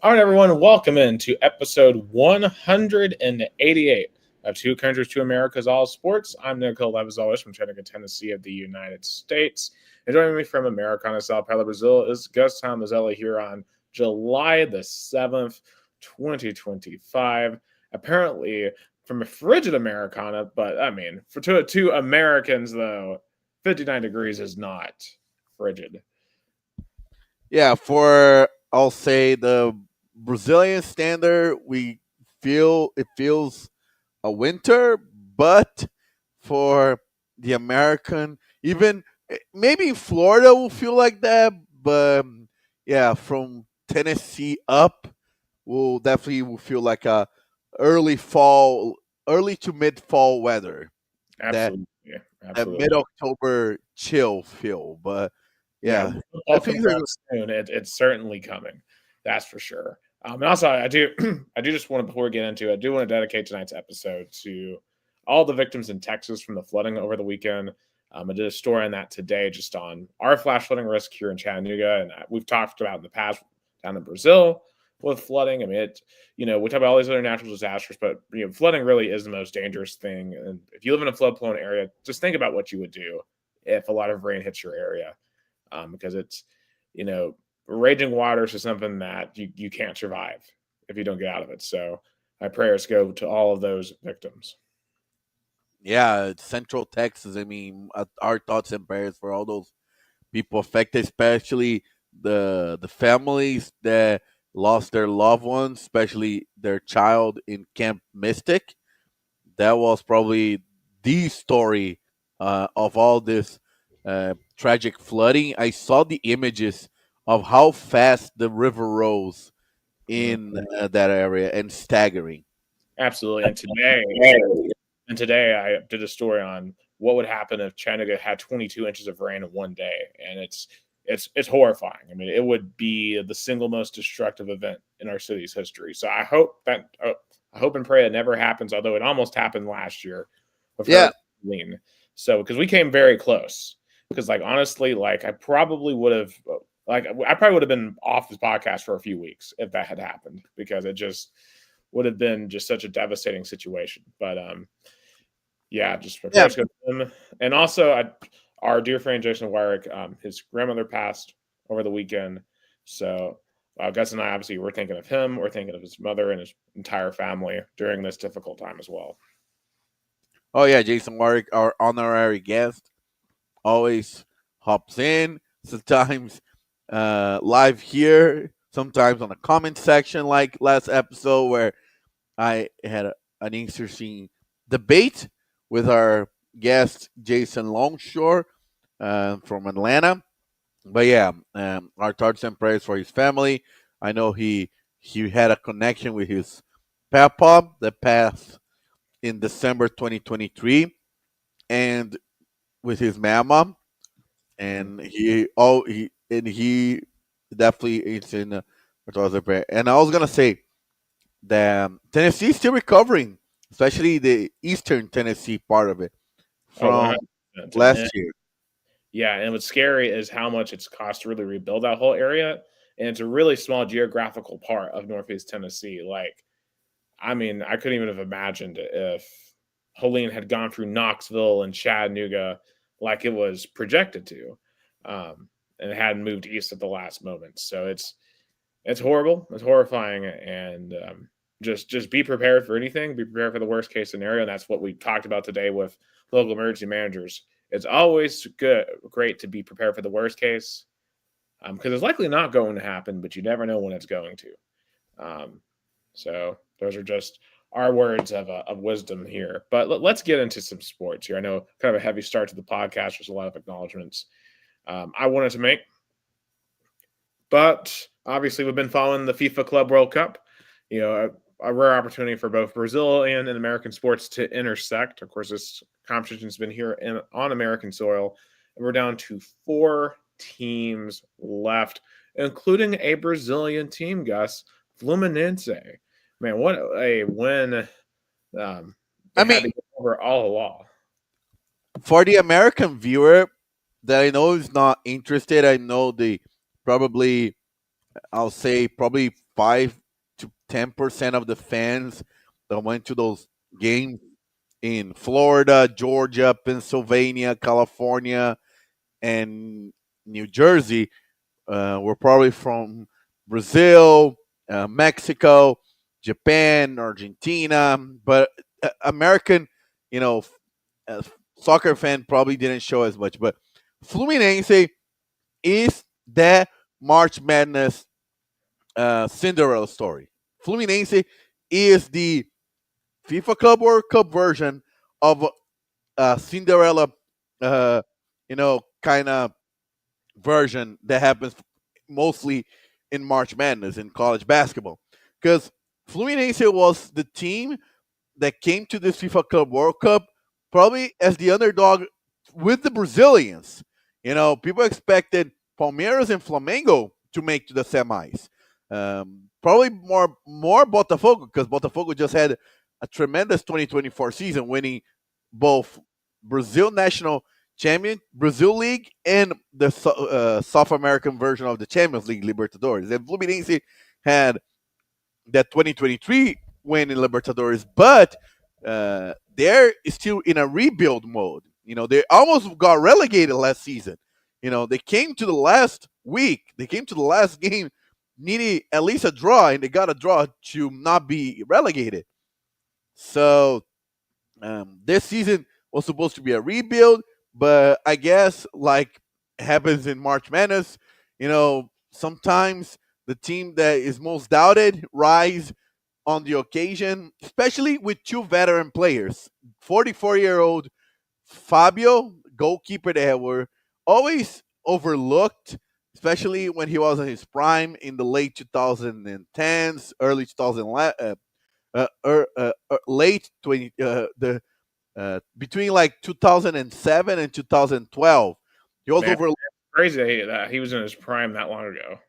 All right, everyone, welcome into episode 188 of Two Countries, Two Americas, All Sports. I'm Nicole Lev, as always, from Chattanooga, Tennessee of the United States. And joining me from Americana, Sao Paulo, Brazil, is Gus Tomazella here on July the 7th, 2025. Apparently, from a frigid Americana, but I mean, for two Americans, though, 59 degrees is not frigid. Yeah, for I'll say the Brazilian standard, we feel it feels a winter, but for the American, even maybe Florida will feel like that, but yeah, from Tennessee up, will feel like a early fall, early to mid fall weather. That Absolutely. that Absolutely. mid October chill feel, but Yeah, yeah, when football things comes are around soon, it's certainly coming. That's for sure. And also, I do, I do just want to before we get into it, I do want to dedicate tonight's episode to all the victims in Texas from the flooding over the weekend. I did a story on that today, just on our flash flooding risk here in Chattanooga, and we've talked about in the past down in Brazil with flooding. I mean, we talk about all these other natural disasters, but flooding really is the most dangerous thing. And if you live in a flood-prone area, just think about what you would do if a lot of rain hits your area, because it's, you know, raging waters is something that you can't survive if you don't get out of it. So my prayers go to all of those victims. yeah, it's Central Texas. I mean, our thoughts and prayers for all those people affected, especially the families that lost their loved ones, especially their child in Camp Mystic. That was probably the story of all this tragic flooding. I saw the images of how fast the river rose Mhm. in that area, and staggering. Absolutely. And today I did a story on what would happen if Chattanooga had 22 inches of rain in one day, and it's horrifying. I mean, it would be the single most destructive event in our city's history. So I hope and pray it never happens. Although it almost happened last year with Yeah, Hurricane Helene. So because we came very close. Because like honestly, like I probably would have been off this podcast for a few weeks if that had happened, because it just would have been just such a devastating situation. But yeah, just my yeah, prayers go to him. And also, our dear friend Jason Wyrick, his grandmother passed over the weekend. So Gus and I obviously were thinking of him. We're thinking of his mother and his entire family during this difficult time as well. oh yeah, Jason Warwick, our honorary guest, always hops in. Sometimes live here, sometimes on the comment section, like last episode where I had an interesting debate with our guest Jason Longshore from Atlanta. But yeah, our thoughts and prayers for his family. I know he had a connection with his papa that passed in December 2023, and with his mama, Mhm. and he definitely is in our thoughts and prayers. And I was gonna say that Tennessee is still recovering, especially the eastern Tennessee part of it Oh, from 100%. last year. Yeah, and what's scary is how much it's cost to really rebuild that whole area. And it's a really small geographical part of Northeast Tennessee. Like, I mean, I couldn't even have imagined if Helene had gone through Knoxville and Chattanooga like it was projected to, and it hadn't moved east at the last moment. So it's horrible, it's horrifying, and just be prepared for anything. Be prepared for the worst case scenario, and that's what we talked about today with local emergency managers. It's always great to be prepared for the worst case, because it's likely not going to happen, but you never know when it's going to. Um, so those are just our words of wisdom here. But let's get into some sports here. I know kind of a heavy start to the podcast. There's a lot of acknowledgments I wanted to make, but obviously we've been following the FIFA Club World Cup. A rare opportunity for both Brazil and in American sports to intersect. Of course, this competition's been here on American soil, and we're down to four teams left, including a Brazilian team, Gus, Fluminense. Man, what a win. They I had mean, to get over all the law. for the American viewer that I know is not interested, I know they probably, I'll say, probably 5 to 10% of the fans that went to those games in Florida, Georgia, Pennsylvania, California, and New Jersey were probably from Brazil, Mexico, Japan, Argentina, but American, you know, soccer fan probably didn't show as much. But Fluminense is the March Madness Cinderella story. Fluminense is the FIFA Club World Cup version of Cinderella, kind of version that happens mostly in March Madness in college basketball. Because Fluminense was the team that came to this FIFA Club World Cup probably as the underdog with the Brazilians. People expected Palmeiras and Flamengo to make to the semis. Probably more Botafogo, because Botafogo just had a tremendous 2024 season, winning both Brazil national champion, Brazil League, and the South American version of the Champions League, Libertadores. And Fluminense had that 2023 win in Libertadores, but they're still in a rebuild mode. They almost got relegated last season. They came to the last week, they came to the last game, needing at least a draw, and they got a draw to not be relegated. So this season was supposed to be a rebuild, but I guess like happens in March Madness, sometimes the team that is most doubted rise on the occasion, especially with two veteran players. 44-year-old Fabio, goalkeeper, that were always overlooked, especially when he was in his prime in the late 2010s, early 2000, late 20, the between like 2007 and 2012. He was Man, over. crazy that he was in his prime that long ago.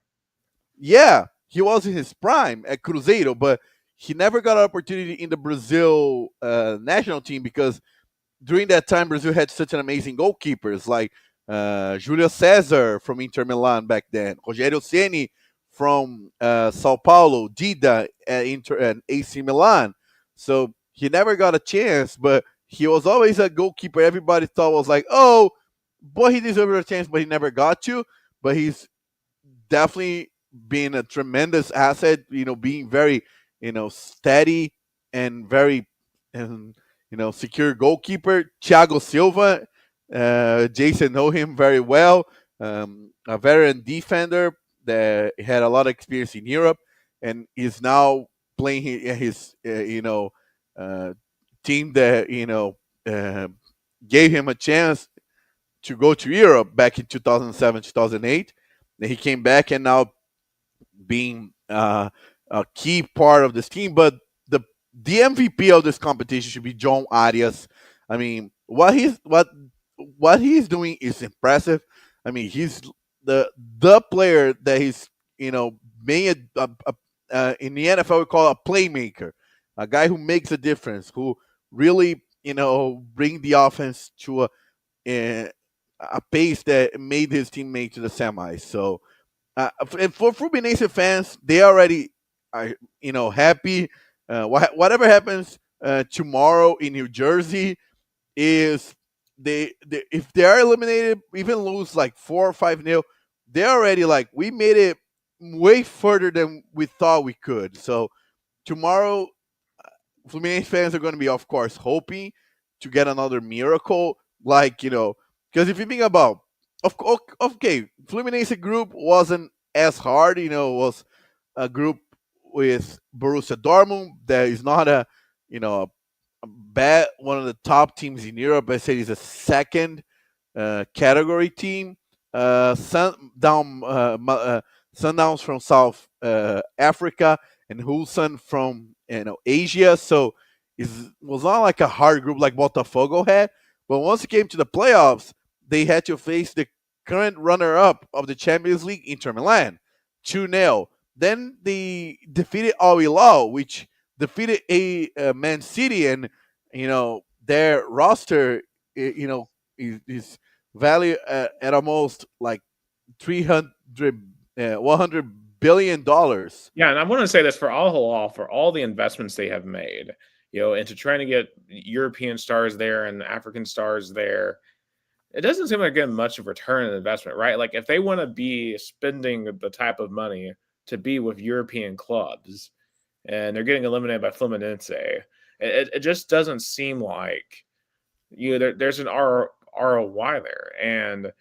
Yeah, he was in his prime at Cruzeiro, but he never got an opportunity in the Brazil national team because during that time Brazil had such an amazing goalkeepers like Julio Cesar from Inter Milan back then, Rogério Ceni from Sao Paulo, Dida at Inter and AC Milan. So he never got a chance, but he was always a goalkeeper. Everybody thought was like, oh, boy, he deserved a chance, but he never got to. But he's definitely been a tremendous asset. Being very, steady and very, secure goalkeeper. Thiago Silva, Jason know him very well. A veteran defender that had a lot of experience in Europe and is now playing his team that gave him a chance to go to Europe back in 2007, 2008. Then he came back and now being a key part of this team. But the MVP of this competition should be John Arias. I mean, what he's doing is impressive. I mean, he's the player that he's made in the NFL we call a playmaker, a guy who makes a difference, who really bring the offense to a pace that made his team make to the semis. So, and for Fluminense fans, they already are happy. Whatever happens tomorrow in New Jersey is they if they are eliminated, even lose like 4 or 5-0, they're already like we made it way further than we thought we could. So tomorrow, Fluminense fans are going to be, of course, hoping to get another miracle. Like, because if you think about, okay, Fluminense group wasn't as hard. Was a group with Borussia Dortmund that is not a, bad one of the top teams in Europe. I say he's a second category team. Sundowns from South Africa and Hulsan from Asia. So it was not like a hard group like Botafogo had. But once it came to the playoffs, they had to face the current runner-up of the Champions League, Inter Milan, 2-0. Then they defeated Al Hilal, which defeated a Man City, and their roster, is valued at almost like 100 billion. Yeah, and I want to say this for Al Hilal, for all the investments they have made, into trying to get European stars there and African stars there. It doesn't seem like getting much of return on investment, right? Like if they want to be spending the type of money to be with European clubs, and they're getting eliminated by Fluminense, it just doesn't seem like there's an ROI there. And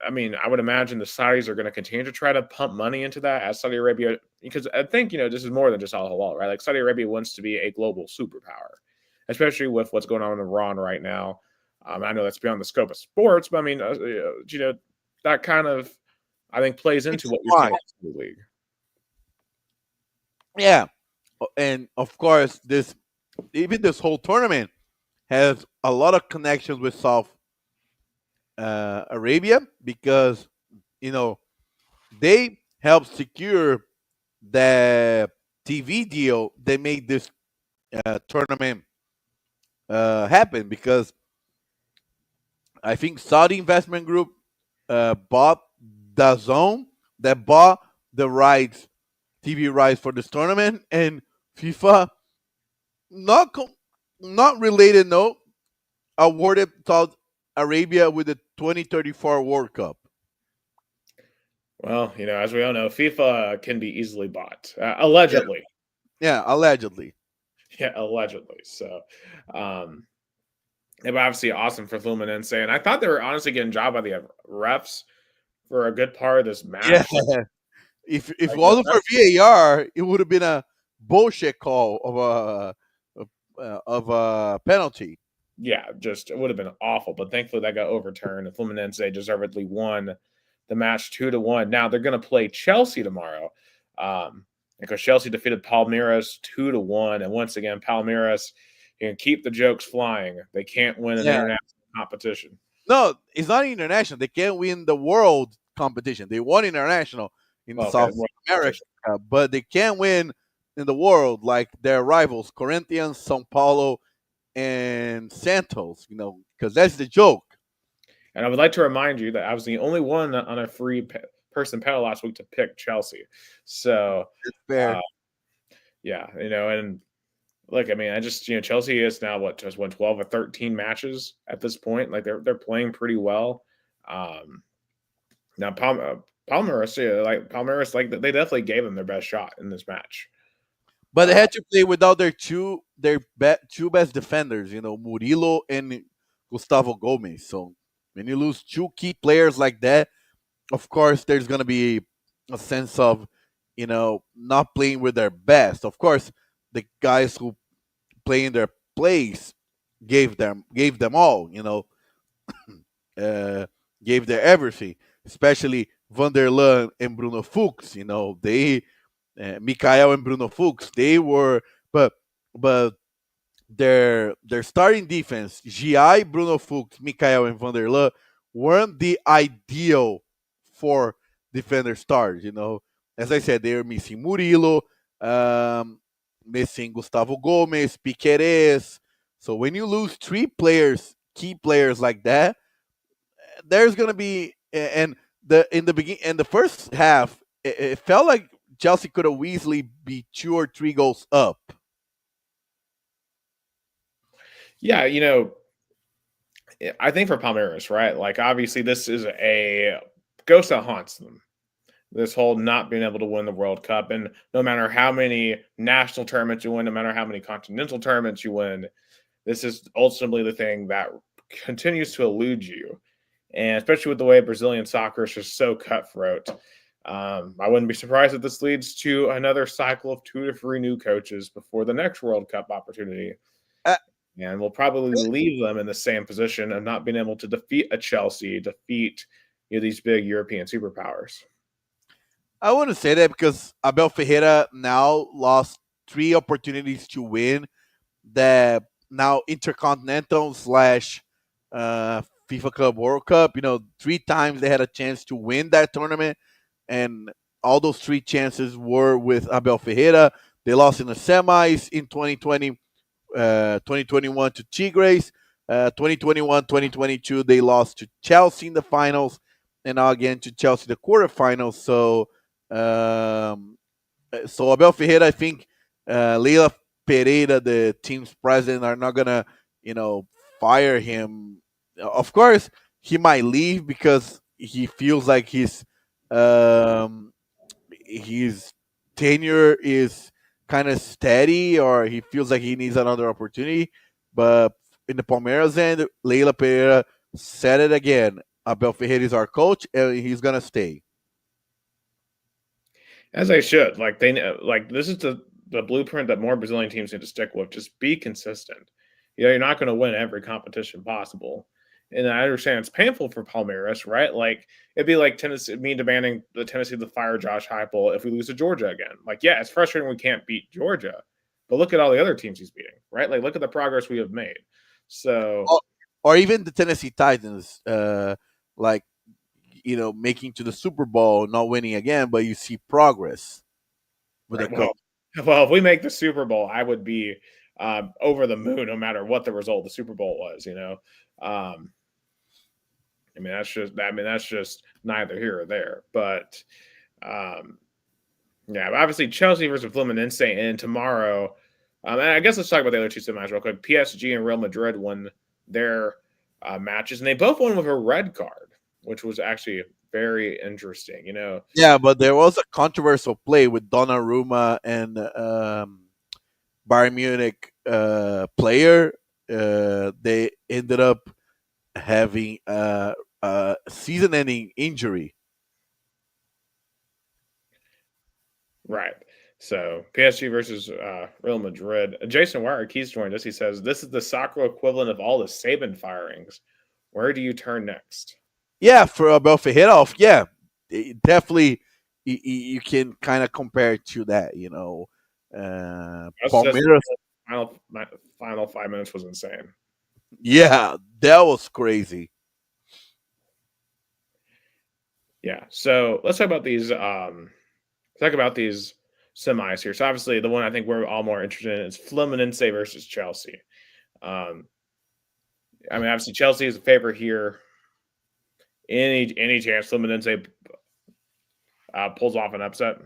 I mean, I would imagine the Saudis are going to continue to try to pump money into that as Saudi Arabia, because I think, this is more than just Al Hilal, right? Like Saudi Arabia wants to be a global superpower, especially with what's going on in Iran right now. I know that's beyond the scope of sports, but I mean, that kind of, I think, plays into It's what you're fine. seeing in the league. Yeah, and of course, this whole tournament has a lot of connections with South Arabia because you know they helped secure the TV deal that made this tournament happen. Because I think Saudi Investment Group bought the zone that bought the rights, TV rights for this tournament, and FIFA not not related note awarded Saudi Arabia with the 2034 World Cup. Well, as we all know, FIFA can be easily bought, Yeah, allegedly. yeah, allegedly. Yeah, allegedly. So, it was obviously awesome for Fluminense, and I thought they were honestly getting job by the refs for a good part of this Yeah, match. if it Like the wasn't for VAR, it would have been a bullshit call of a penalty. yeah, just it would have been awful, but thankfully that got overturned. And Fluminense deservedly won the match 2-1. Now they're going to play Chelsea tomorrow, because Chelsea defeated Palmeiras 2-1, and once again, Palmeiras can keep the jokes flying. They can't win an Yeah, international competition. no, it's not international. They can't win the world competition. They won international in Well, okay, South America, but they can't win in the world like their rivals, Corinthians, São Paulo, and Santos. Because that's the joke. and I would like to remind you that I was the only one on a free person panel last week to pick Chelsea. So, It's uh, fair. yeah, and look, I mean, I just Chelsea is now just won 12 or 13 matches at this point. Like they're playing pretty well. Now Palmeiras, yeah, like they definitely gave them their best shot in this match. But they Uh, had to play without two best defenders, Murilo and Gustavo Gomez. So when you lose two key players like that, of course there's gonna be a sense of, not playing with their best. Of course, the guys who play in their place gave them all, uh, gave their everything, especially Van der Leyen and Bruno Fuchs. They Mikael and Bruno Fuchs, they were, but their starting defense, GI, Bruno Fuchs, Mikael, and Van der Leyen, weren't the ideal for defender stars. As I said, they were missing Murilo, missing Gustavo Gomez, Piqueires. So when you lose three players, key players like that, there's gonna be, and in the first half, it felt like Chelsea could have easily be 2 or 3 goals up. yeah, I think for Palmeiras, right? Like obviously this is a ghost that haunts them. This whole not being able to win the World Cup, and no matter how many national tournaments you win, no matter how many continental tournaments you win, this is ultimately the thing that continues to elude you. And especially with the way Brazilian soccer is just so cutthroat, I wouldn't be surprised if this leads to another cycle of 2 to 3 new coaches before the next World Cup opportunity. Uh, And we'll probably leave them in the same position of not being able to defeat a Chelsea, defeat these big European superpowers. I wouldn't say that because Abel Ferreira now lost 3 opportunities to win the now Intercontinental slash FIFA Club World Cup. 3 times they had a chance to win that tournament, and all those 3 chances were with Abel Ferreira. They lost in the semis in 2020, 2021 to Tigres, 2021, 2022 they lost to Chelsea in the finals, and now again to Chelsea the quarterfinals. So Um, so Abel Ferreira, I think Leila Pereira, the team's president, are not gonna, you know, fire him. Of course, he might leave because he feels like um, his tenure is kind of steady, or he feels like he needs another opportunity. But in the Palmeiras end, Leila Pereira said it again. Abel Ferreira is our coach, and he's gonna stay. As they should. Like they like this is the blueprint that more Brazilian teams need to stick with. Just be consistent. You know, you're not going to win every competition possible. And I understand it's painful for Palmeiras, right? Like it'd be like Tennessee, me demanding the Tennessee to fire Josh Heupel if we lose to Georgia again. Like, yeah, it's frustrating we can't beat Georgia, but look at all the other teams he's beating, right? Like, look at the progress we have made. So, Or, or even the Tennessee Titans, like, you know, making to the Super Bowl, not winning again, but you see progress with the right, coach. well, if we make the Super Bowl, I would be over the moon, no matter what the result of the Super Bowl was. You know, um, that's just neither here or there. But um, yeah, but obviously Chelsea versus Fluminense and tomorrow. And I guess let's talk about the other two semis real quick. PSG and Real Madrid won their matches, and they both won with a red card, which was actually very interesting. You know, Yeah, but there was a controversial play with Donnarumma and Bayern Munich player. They ended up having a season-ending injury. right. So PSG versus Real Madrid. Jason Wire, he's joined us. He says this is the soccer equivalent of all the Saban firings. Where do you turn next? Yeah, for Abel Ferreira, yeah, definitely you can kind of compare it to that. You know, Us says Palmeiras. final final 5 minutes was insane. Yeah, that was crazy. Yeah. So let's talk about these. Talk about these semis here. So obviously, the one I think we're all more interested in is Fluminense versus Chelsea. Um, obviously Chelsea is a favorite here. Any chance Fluminense pulls off an upset?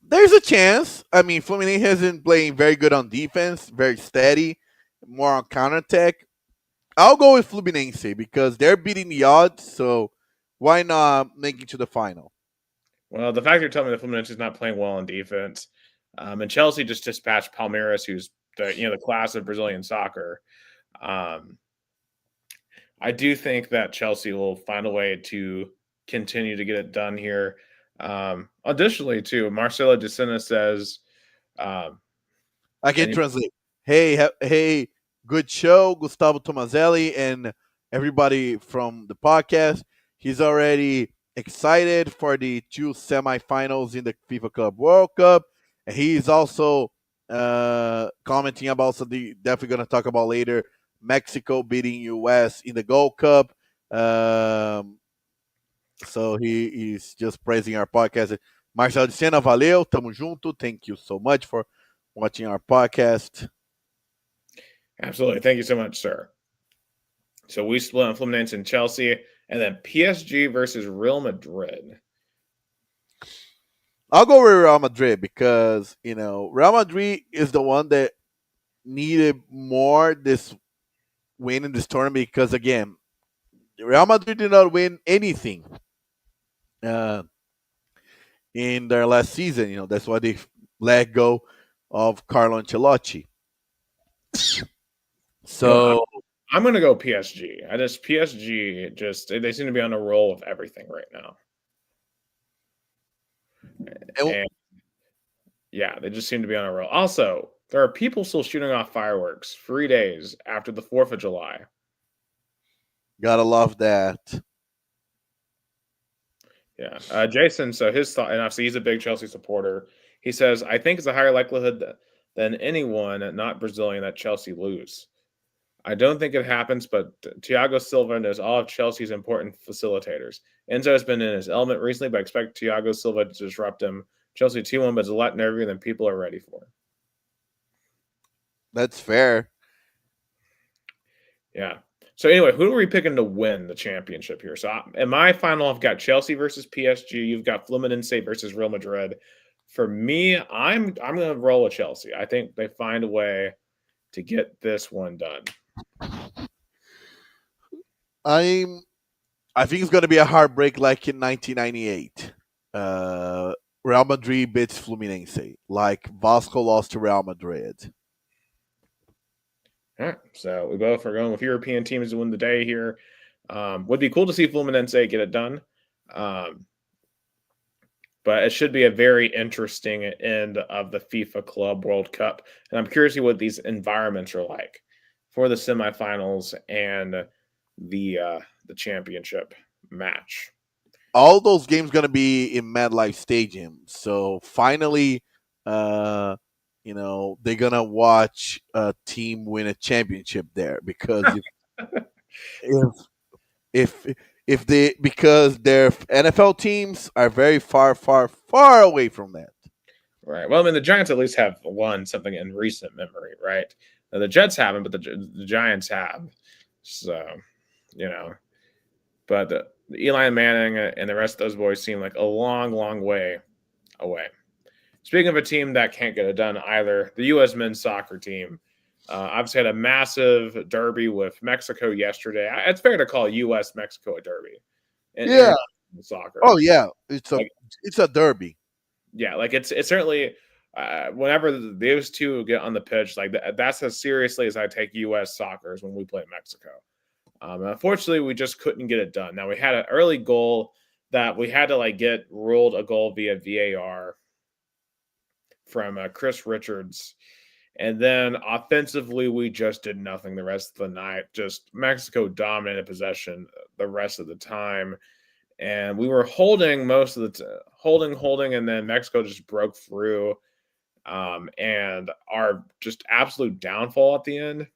There's a chance. I mean, Fluminense has been playing very good on defense, very steady, more on counterattack. I'll go with Fluminense because they're beating the odds. So why not make it to the final? Well, the fact you're telling me that Fluminense is not playing well on defense, and Chelsea just dispatched Palmeiras, who's the class of Brazilian soccer. Um, I do think that Chelsea will find a way to continue to get it done here. Additionally, too, Marcelo De Sena says, um, I can and he, translate. Hey, hey, good show, Gustavo Tomazelli, and everybody from the podcast. He's already excited for the two semifinals in the FIFA Club World Cup, and he's also commenting about something definitely going to talk about later. Mexico beating US in the Gold Cup. Um, so he's just praising our podcast. Marcelo de Sena, valeu, tamo junto. Thank you so much for watching our podcast. absolutely. Thank you so much, sir. So we split on Fluminense and Chelsea, and then PSG versus Real Madrid. I'll go with Real Madrid because Real Madrid is the one that needed more this win in this tournament because again, Real Madrid did not win anything uh, in their last season. That's why they let go of Carlo Ancelotti. You know, So I'm going to go PSG. PSG just they seem to be on a roll with everything right now, and and yeah, they just seem to be on a roll. Also, there are people still shooting off fireworks 3 days after the 4th of July. gotta love that. Yeah, Jason. So his thought, and obviously he's a big Chelsea supporter. He says, "I think it's a higher likelihood than anyone not Brazilian that Chelsea lose. I don't think it happens, but Thiago Silva knows all of Chelsea's important facilitators. Enzo has been in his element recently, but I expect Thiago Silva to disrupt him. Chelsea 2-1, but it's a lot nervier than people are ready for." That's fair. Yeah. So anyway, who are we picking to win the championship here? So in my final, I've got Chelsea versus PSG. You've got Fluminense versus Real Madrid. For me, I'm going to roll with Chelsea. I think they find a way to get this one done. I'm. I think it's going to be a heartbreak like in 1998. Real Madrid beats Fluminense, like Vasco lost to Real Madrid. All right, so we both are going with European teams to win the day here. Would be cool to see Fluminense get it done. But it should be a very interesting end of the FIFA Club World Cup. And I'm curious to see what these environments are like for the semifinals and the championship match. All those games going to be in MetLife Stadium. So finally, uh, they're going to watch a team win a championship there because if if if they because their NFL teams are very far away from that. Right. Well, I mean, the Giants at least have won something in recent memory, right? Now, the Jets haven't, but the Giants have. So, you know, but the Eli Manning and the rest of those boys seem like a long, long way away. Speaking of a team that can't get it done either, the U.S. men's soccer team obviously had a massive derby with Mexico yesterday. It's fair to call U.S. Mexico a derby Yeah. in soccer. Oh yeah, Like, it's a derby. yeah, like it's certainly whenever those two get on the pitch, like that's as seriously as I take U.S. soccer is when we play Mexico. Unfortunately, we just couldn't get it done. Now we had an early goal that we had to like get ruled a goal via VAR from Chris Richards. And then offensively, we just did nothing the rest of the night. Just Mexico dominated possession the rest of the time. And we were holding most of the holding, and then Mexico just broke through. And our just absolute downfall at the end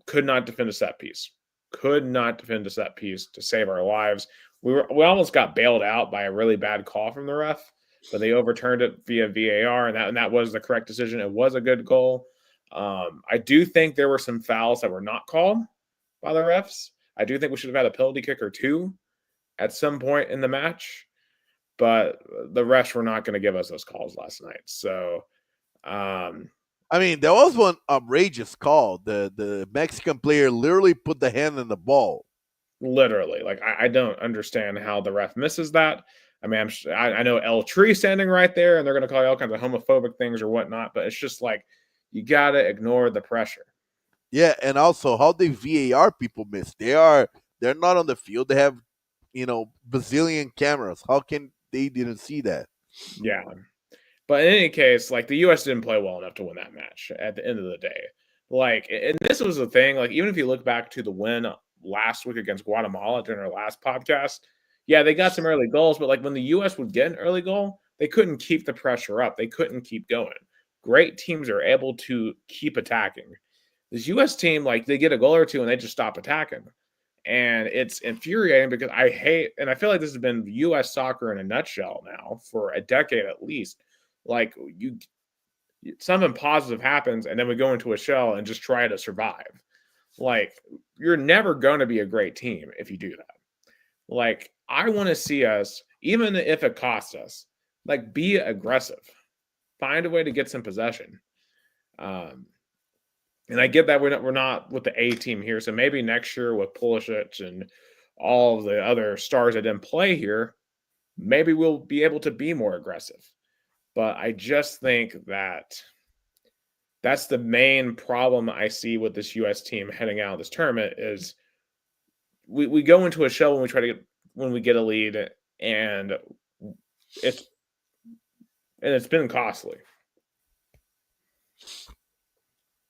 could not defend a set piece. Could not defend a set piece to save our lives. We almost got bailed out by a really bad call from the ref, but they overturned it via VAR, and that was the correct decision. It was a good goal. I do think there were some fouls that were not called by the refs. I do think we should have had a penalty kick or two at some point in the match, but the refs were not going to give us those calls last night. So, I mean, there was one outrageous call. The Mexican player literally put the hand in the ball. literally, like I don't understand how the ref misses that. I mean, I know El Tree standing right there, and they're going to call you all kinds of homophobic things or whatnot, but it's just like you got to ignore the pressure. Yeah, and also how the VAR people miss. They're not on the field. They have bazillion cameras. How can they didn't see that? Yeah. But in any case, like the U.S. didn't play well enough to win that match at the end of the day. Like, and this was the thing. Like, even if you look back to the win last week against Guatemala during our last podcast, yeah, they got some early goals, but like when the U.S. would get an early goal, they couldn't keep the pressure up. They couldn't keep going. Great teams are able to keep attacking. This U.S. team, like, they get a goal or two and they just stop attacking. And it's infuriating because I hate, and I feel like this has been U.S. soccer in a nutshell now for a decade at least. Like, something positive happens, and then we go into a shell and just try to survive. Like, you're never going to be a great team if you do that. Like, I want to see us, even if it costs us, like, be aggressive, find a way to get some possession. And I get that we're not with the A team here, so maybe next year with Pulisic and all of the other stars that didn't play here, maybe we'll be able to be more aggressive. But I just think that that's the main problem I see with this U.S. team heading out of this tournament is we go into a shell when we get a lead, and it's been costly.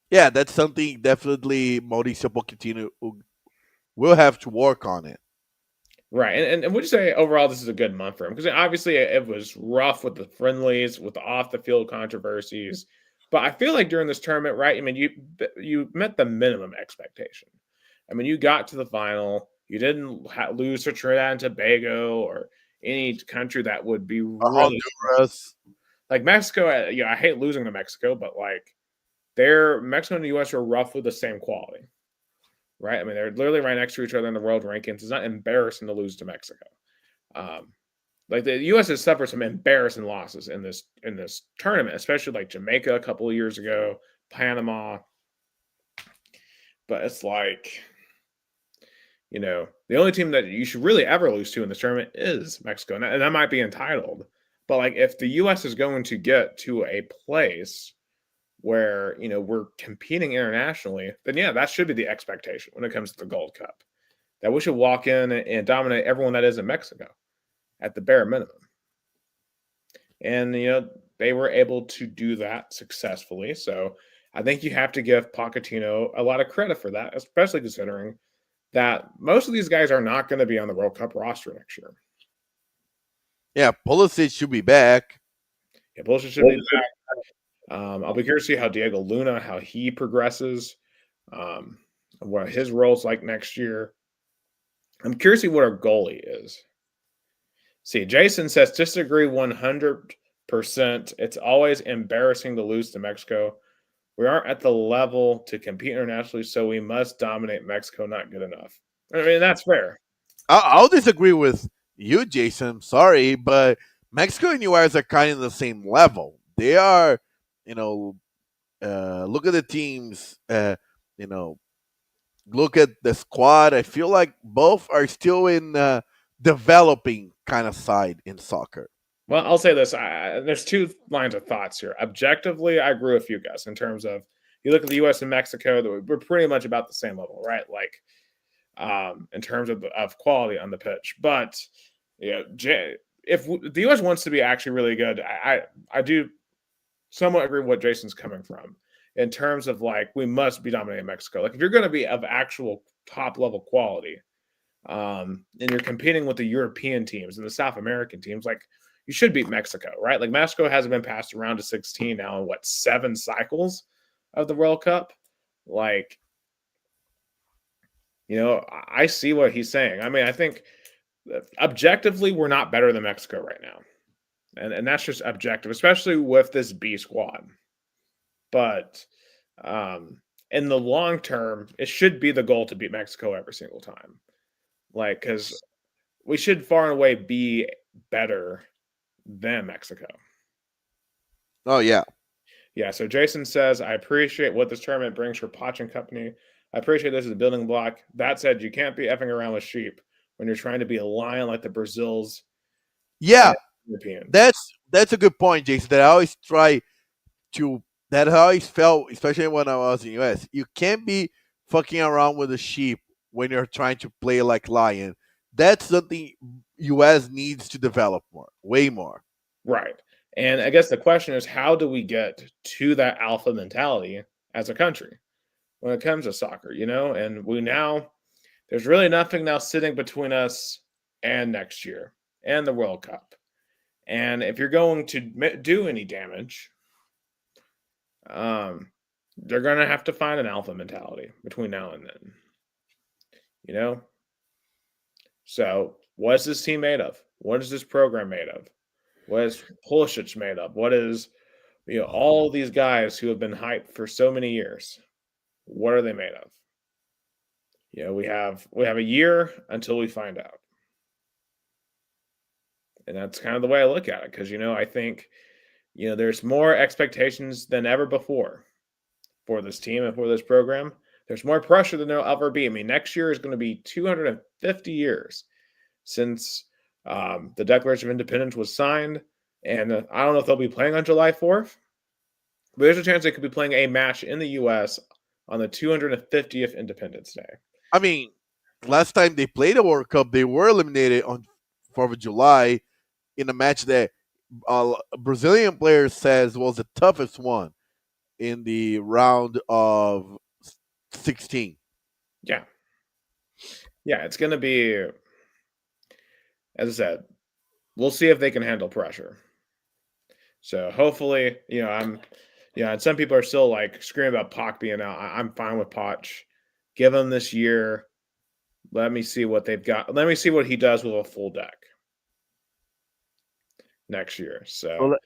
Yeah, that's something definitely Mauricio Pochettino will have to work on it. Right. And would you say overall this is a good month for him? Because obviously it was rough with the friendlies, with the off the field controversies. But I feel like during this tournament, right? I mean, you met the minimum expectation. I mean, you got to the final. You didn't lose to Trinidad and Tobago or any country that would be really Honduras. like Mexico. I hate losing to Mexico, but like Mexico and the U.S. are roughly the same quality, right? I mean, they're literally right next to each other in the world rankings. It's not embarrassing to lose to Mexico. Um, like the U.S. has suffered some embarrassing losses in this tournament, especially like Jamaica a couple of years ago, Panama. But it's like, the only team that you should really ever lose to in this tournament is Mexico, and that might be entitled. But like, if the U.S. is going to get to a place where we're competing internationally, then yeah, that should be the expectation when it comes to the Gold Cup. That we should walk in and dominate everyone that is in Mexico at the bare minimum. And they were able to do that successfully. So I think you have to give Pochettino a lot of credit for that, especially considering that most of these guys are not going to be on the World Cup roster next year. Yeah, Pulisic should be back. Yeah, Pulisic should be back. I'll be curious to see how Diego Luna, how he progresses, what his role's like next year. I'm curious to see what our goalie is. See, Jason says disagree 100%. It's always embarrassing to lose to Mexico. We aren't at the level to compete internationally, so we must dominate Mexico. Not good enough. I mean, that's fair. I'll disagree with you, Jason. Sorry, but Mexico and US are kind of the same level. They are, you know, look at the teams. You know, look at the squad. I feel like both are still in developing kind of side in soccer. Well, I'll say this. There's two lines of thoughts here. Objectively, I agree with you guys in terms of you look at the U.S. and Mexico, we're pretty much about the same level, right? Like in terms of quality on the pitch. But if the U.S. wants to be actually really good, I do somewhat agree with what Jason's coming from in terms of like we must be dominating Mexico. Like if you're going to be of actual top level quality, and you're competing with the European teams and the South American teams, like you should beat Mexico, right? Like Mexico hasn't been past around to 16 now in 7 cycles of the World Cup. Like, I see what he's saying. I mean, I think objectively we're not better than Mexico right now. And that's just objective, especially with this B squad. But in the long term, it should be the goal to beat Mexico every single time. Like, because we should far and away be better than Mexico. Oh yeah. Yeah, so Jason says, I appreciate what this tournament brings for Poch and company. I appreciate this as a building block. That said, you can't be effing around with sheep when you're trying to be a lion like the Brazils Yeah, and Europeans. that's a good point, Jason. That I always try to. That I always felt, especially when I was in US. You can't be fucking around with a sheep when you're trying to play like lion. That's something US needs to develop more, way more. Right. And I guess the question is, how do we get to that alpha mentality as a country when it comes to soccer, And there's really nothing now sitting between us and next year and the World Cup. And if you're going to do any damage, they're going to have to find an alpha mentality between now and then, So, what is this team made of? What is this program made of? What is Pulisic made of? What is, all these guys who have been hyped for so many years? What are they made of? We have a year until we find out. And that's kind of the way I look at it because I think there's more expectations than ever before for this team and for this program. There's more pressure than there'll ever be. I mean, next year is going to be 250 years since the Declaration of Independence was signed. And I don't know if they'll be playing on July 4th, but there's a chance they could be playing a match in the U.S. on the 250th Independence Day. I mean, last time they played the World Cup, they were eliminated on 4th of July in a match that a Brazilian player says was the toughest one in the round of 16. Yeah. Yeah, it's going to be, as I said, we'll see if they can handle pressure. So hopefully, and some people are still like screaming about Poch being out. I'm fine with Poch. Give him this year. Let me see what they've got. Let me see what he does with a full deck next year. So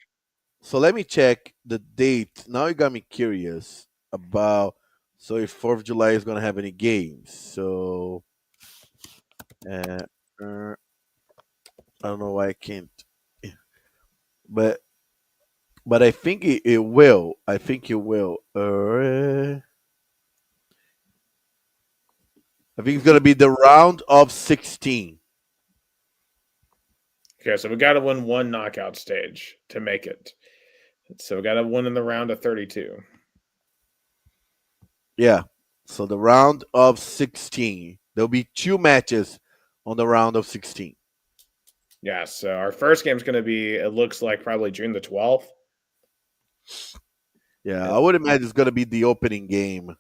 let me check the date. Now you got me curious about So if 4th of July is gonna have any games, so uh, I don't know why I can't, but I think it will. I think it will. I think it's gonna be the round of 16. Okay, so we got to win one knockout stage to make it. So we got to win in the round of 32. Yeah. So the round of 16. There'll be 2 matches on the round of 16. Yeah, so our first game is going to be, it looks like probably June the 12th. Yeah, I would imagine it's gonna be the opening game.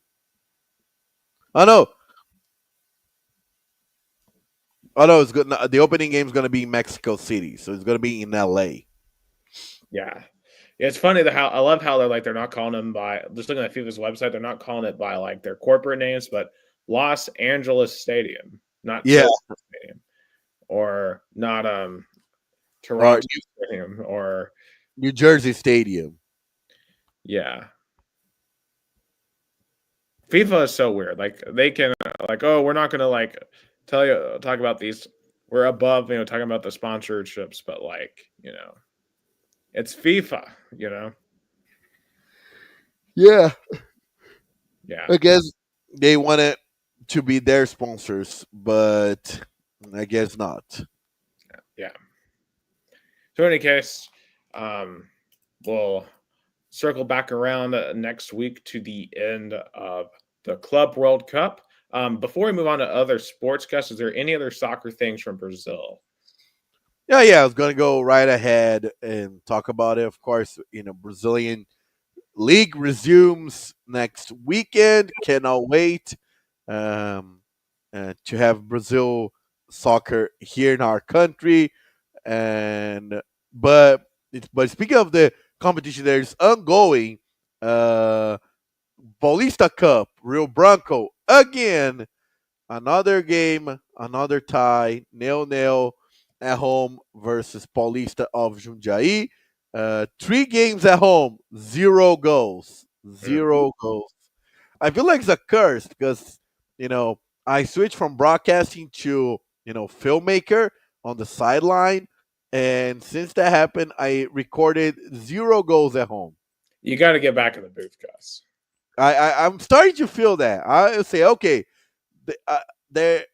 Oh no. Oh no, it's good. The opening game is gonna be Mexico City, so it's gonna be in LA. Yeah. Yeah, it's funny that how I love how they're not calling them by just looking at FIFA's website, they're not calling it by like their corporate names, but Los Angeles Stadium, not Yeah. Toyota Stadium, or not Or Toronto Stadium, or New Jersey Stadium. yeah. FIFA is so weird. Like they can like, oh, we're not gonna like talk about these. We're above, talking about the sponsorships, but like, it's FIFA, Yeah. Yeah. I guess they want it to be their sponsors, but I guess not. Yeah. So in any case, um, we'll circle back around next week to the end of the Club World Cup. Before we move on to other sports, Gus, is there any other soccer things from Brazil? Yeah. I was gonna go right ahead and talk about it. Of course, Brazilian league resumes next weekend. Cannot wait um, to have Brazil soccer here in our country. And but speaking of the competition, there's ongoing uh, Paulista Cup, Rio Branco again. Another game, another tie, 0-0 at home versus Paulista of Jundiaí. 3 games at home, 0 goals, Mm. 0 goals. I feel like it's a curse because you know I switched from broadcasting to filmmaker on the sideline, and since that happened, I recorded 0 goals at home. You got to get back in the booth, Gus. I'm starting to feel that. I say, okay, the- uh, there.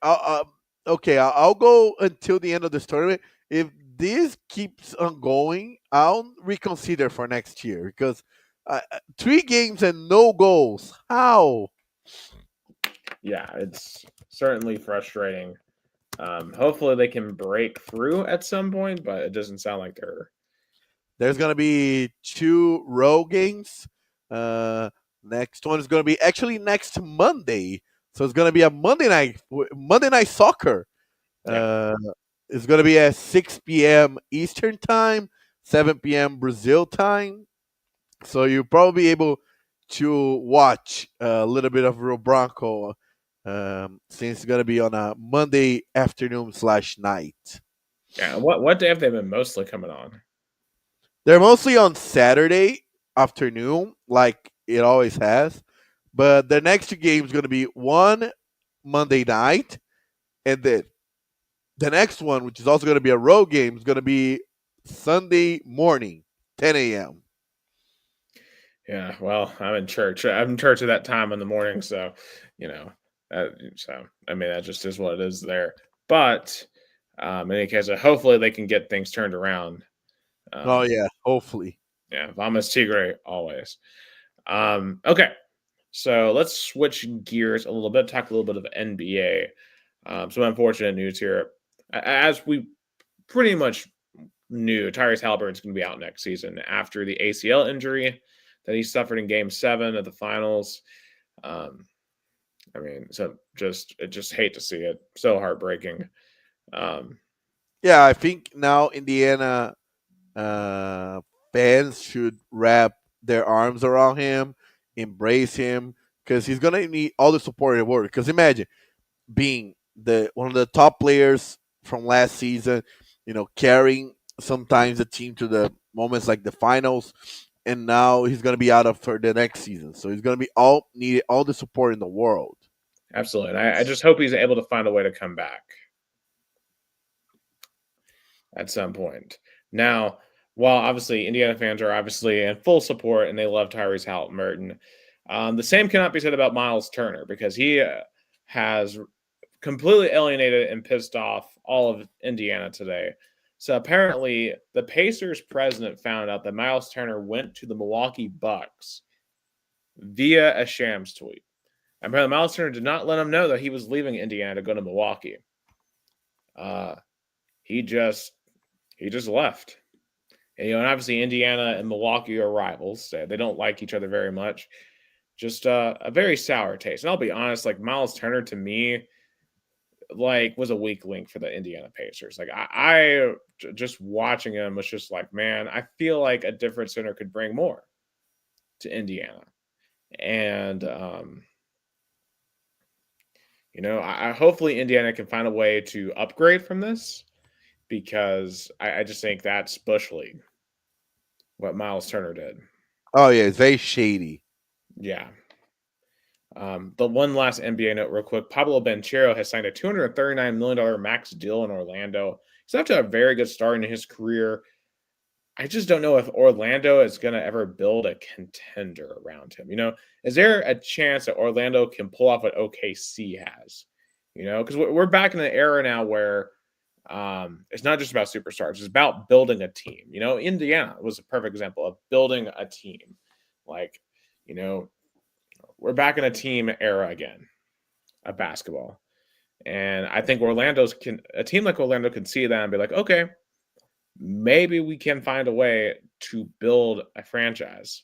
Okay, I'll go until the end of this tournament. If this keeps on going, I'll reconsider for next year because 3 games and no goals. How? Yeah, it's certainly frustrating. Hopefully they can break through at some point, but it doesn't sound like they're. There's gonna be 2 row games. Uh, Next one is gonna be actually next Monday, so it's gonna be a Monday night soccer. Yeah. Uh, it's gonna be at 6 p.m. Eastern time, 7 p.m. Brazil time. So you'll probably be able to watch a little bit of Rio Branco since it's gonna be on a Monday afternoon/night. Yeah. What day have they been mostly coming on? They're mostly on Saturday afternoon, like it always has. But the next 2 games going to be one Monday night, and then the next one, which is also going to be a road game, is going to be Sunday morning, 10 a.m. Yeah. Well, I'm in church. I'm in church at that time in the morning, so you know. So I mean, that just is what it is there. But in any case, hopefully they can get things turned around. Oh Um, yeah, hopefully. yeah, Vamos Tigre always. Okay, so let's switch gears a little bit, talk a little bit of NBA. Some unfortunate news here. As we pretty much knew, Tyrese Halliburton's going to be out next season after the ACL injury that he suffered in Game 7 of the finals. Um, I mean, so just hate to see it. So heartbreaking. Um, Yeah, I think now Indiana uh, fans should wrap their arms around him, embrace him, because he's gonna need all the support in the world. Because imagine being the one of the top players from last season, carrying sometimes the team to the moments like the finals. and now he's going to be out of for the next season. So he's going to be all needed all the support in the world. Absolutely. And I just hope he's able to find a way to come back at some point. Now, while obviously Indiana fans are obviously in full support and they love Tyrese Halliburton, the same cannot be said about Miles Turner because he has completely alienated and pissed off all of Indiana today. So apparently, the Pacers president found out that Miles Turner went to the Milwaukee Bucks via a Shams tweet. Apparently, Miles Turner did not let him know that he was leaving Indiana to go to Milwaukee. He just left. And obviously Indiana and Milwaukee are rivals. So they don't like each other very much. Just a very sour taste. And I'll be honest, like Miles Turner to me, like was a weak link for the Indiana Pacers. Like I just watching him was just like, man, I feel like a different center could bring more to Indiana. And I hopefully Indiana can find a way to upgrade from this because I just think that's Bush League, what Miles Turner did. Oh yeah, it's very shady. Yeah. The one last NBA note, real quick. Pablo Banchero has signed a $239 million max deal in Orlando. He's off to a very good start in his career. I just don't know if Orlando is going to ever build a contender around him. Is there a chance that Orlando can pull off what OKC has? Because we're back in an era now where it's not just about superstars; it's about building a team. Indiana was a perfect example of building a team. Like, we're back in a team era again of basketball, and I think a team like Orlando can see that and be like, okay, maybe we can find a way to build a franchise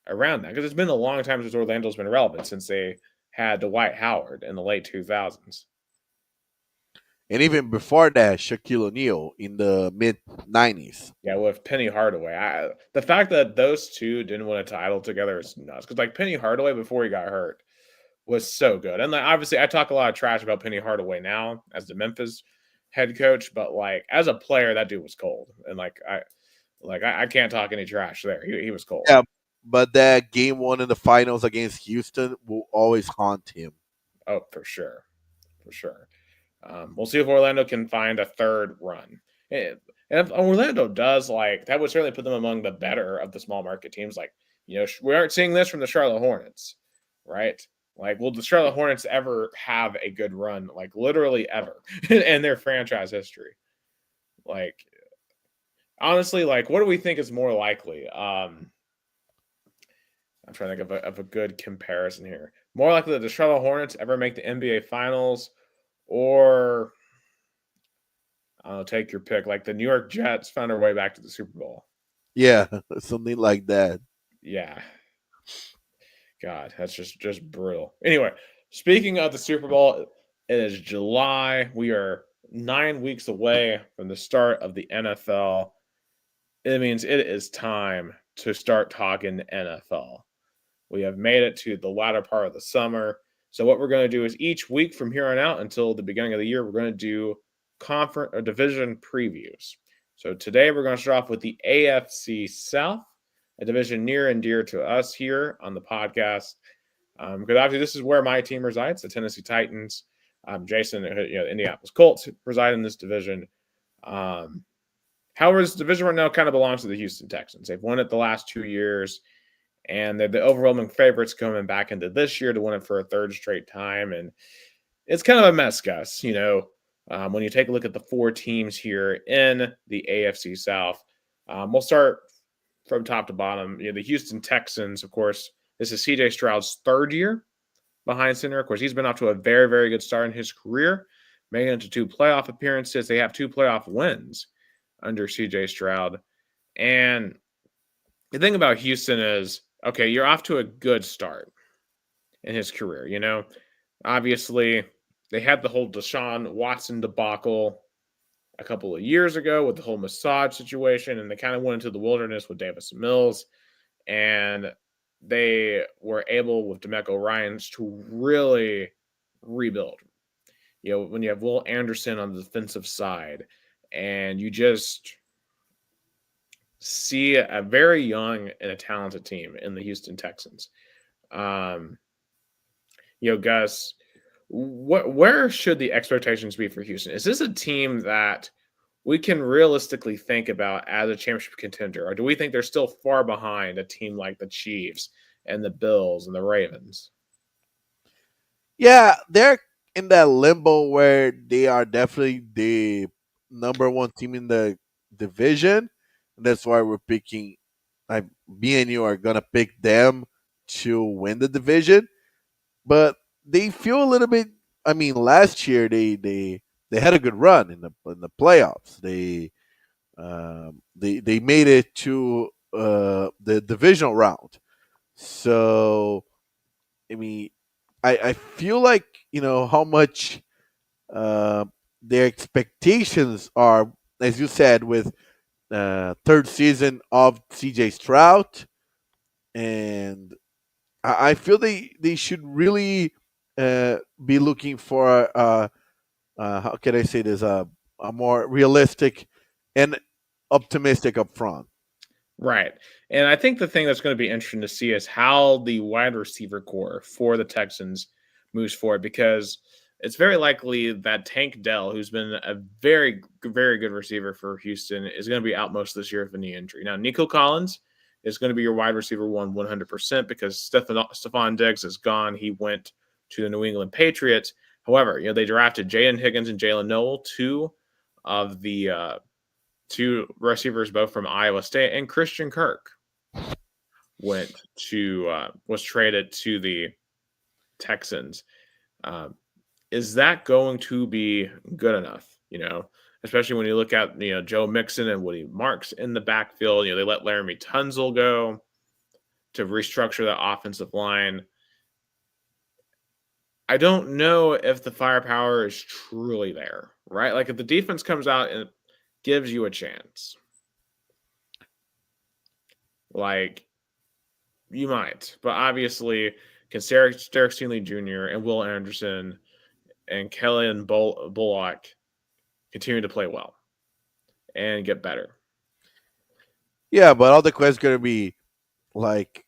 around that because it's been a long time since Orlando's been relevant since they had Dwight Howard in the late 2000s. And even before that, Shaquille O'Neal in the mid-90s. Yeah, with Penny Hardaway. The fact that those two didn't win a title together is nuts. Because, like, Penny Hardaway, before he got hurt, was so good. And, like, obviously, I talk a lot of trash about Penny Hardaway now as the Memphis head coach. But, like, as a player, that dude was cold. And, I can't talk any trash there. He was cold. Yeah, but that game one in the finals against Houston will always haunt him. Oh, for sure. For sure. We'll see if Orlando can find a third run. And if Orlando does, like, that would certainly put them among the better of the small market teams. Like, we aren't seeing this from the Charlotte Hornets, right? Like, will the Charlotte Hornets ever have a good run? Like, literally ever in their franchise history? Like, honestly, like, what do we think is more likely? I'm trying to think of a good comparison here. More likely that the Charlotte Hornets ever make the NBA Finals, or take your pick. Like the New York Jets found their way back to the Super Bowl. Yeah, something like that. Yeah. God, that's just brutal. Anyway, speaking of the Super Bowl, it is July. We are 9 weeks away from the start of the NFL. It means it is time to start talking NFL. We have made it to the latter part of the summer. So what we're going to do is each week from here on out until the beginning of the year, we're going to do conference or division previews. So today we're going to start off with the AFC South, a division near and dear to us here on the podcast. Because obviously this is where my team resides, the Tennessee Titans. Jason, the Indianapolis Colts reside in this division. However, this division right now kind of belongs to the Houston Texans. They've won it the last 2 years, and they're the overwhelming favorites coming back into this year to win it for a third straight time. And it's kind of a mess, Gus. When you take a look at the 4 teams here in the AFC South, we'll start from top to bottom. The Houston Texans, of course, this is CJ Stroud's 3rd year behind center. Of course, he's been off to a very, very good start in his career, making it to 2 playoff appearances. They have 2 playoff wins under CJ Stroud. And the thing about Houston is, okay, you're off to a good start in his career. Obviously, they had the whole Deshaun Watson debacle a couple of years ago with the whole massage situation, and they kind of went into the wilderness with Davis Mills, and they were able with DeMeco Ryans to really rebuild. When you have Will Anderson on the defensive side, and you just see a very young and a talented team in the Houston Texans. Um, Gus, where should the expectations be for Houston? Is this a team that we can realistically think about as a championship contender, or do we think they're still far behind a team like the Chiefs and the Bills and the Ravens? Yeah, they're in that limbo where they are definitely the number one team in the division. That's why we're picking. Like me and you are gonna pick them to win the division, but they feel a little bit. I mean, last year they had a good run in the playoffs. They made it to the divisional round. So I mean, I feel like how much uh, their expectations are, as you said, with third season of CJ Stroud, and I feel they should really be looking for how can I say this a more realistic and optimistic up front. Right. And I think the thing that's going to be interesting to see is how the wide receiver core for the Texans moves forward because it's very likely that Tank Dell, who's been a very good receiver for Houston, is going to be out most of this year with a knee injury. Now, Nico Collins is going to be your wide receiver 100% because Stephon Diggs is gone. He went to the New England Patriots. However, they drafted Jaden Higgins and Jalen Noel, of the two receivers, both from Iowa State, and Christian Kirk was traded to the Texans. Um, is that going to be good enough? Especially when you look at Joe Mixon and Woody Marks in the backfield. They let Laramie Tunzel go to restructure the offensive line. I don't know if the firepower is truly there, right? Like if the defense comes out and gives you a chance, like you might, but obviously, can Derek Stingley Jr. and Will Anderson and Kellen Bullock continue to play well and get better? Yeah, but all the questions gonna be like,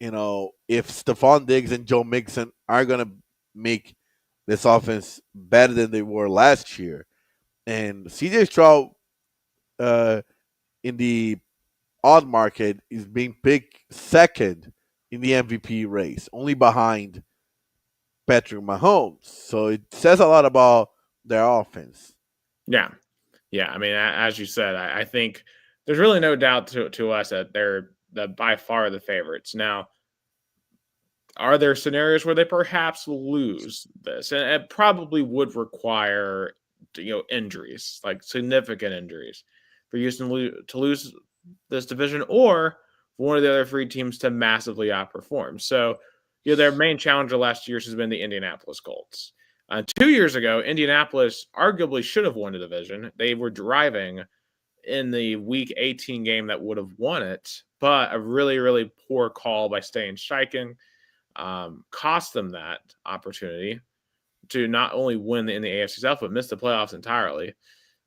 if Stephon Diggs and Joe Mixon are gonna make this offense better than they were last year, and CJ Stroud uh, in the odd market is being picked second in the MVP race, only behind Patrick Mahomes. So it says a lot about their offense. Yeah. Yeah. I mean, as you said, I think there's really no doubt to us that they're by far the favorites. Now, are there scenarios where they perhaps lose this? And it probably would require, injuries, like significant injuries for Houston to lose this division or for one of the other three teams to massively outperform. So, their main challenger last year has been the Indianapolis Colts. 2 years ago, Indianapolis arguably should have won the division. They were driving in the Week 18 game that would have won it, but a really, really poor call by Stan Steichen cost them that opportunity to not only win in the AFC South, but miss the playoffs entirely.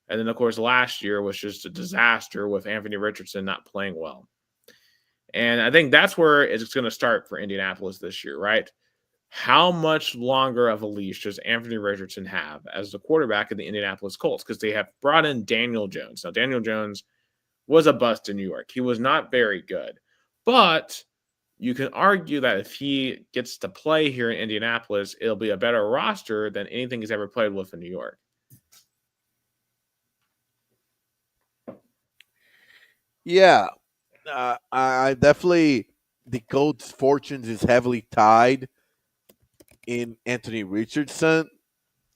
And then, of course, last year was just a disaster with Anthony Richardson not playing well. And I think that's where it's going to start for Indianapolis this year, right? How much longer of a leash does Anthony Richardson have as the quarterback of the Indianapolis Colts? Because they have brought in Daniel Jones. Now, Daniel Jones was a bust in New York. He was not very good. But you can argue that if he gets to play here in Indianapolis, it'll be a better roster than anything he's ever played with in New York. Yeah, I definitely the Colts' fortunes is heavily tied in Anthony Richardson,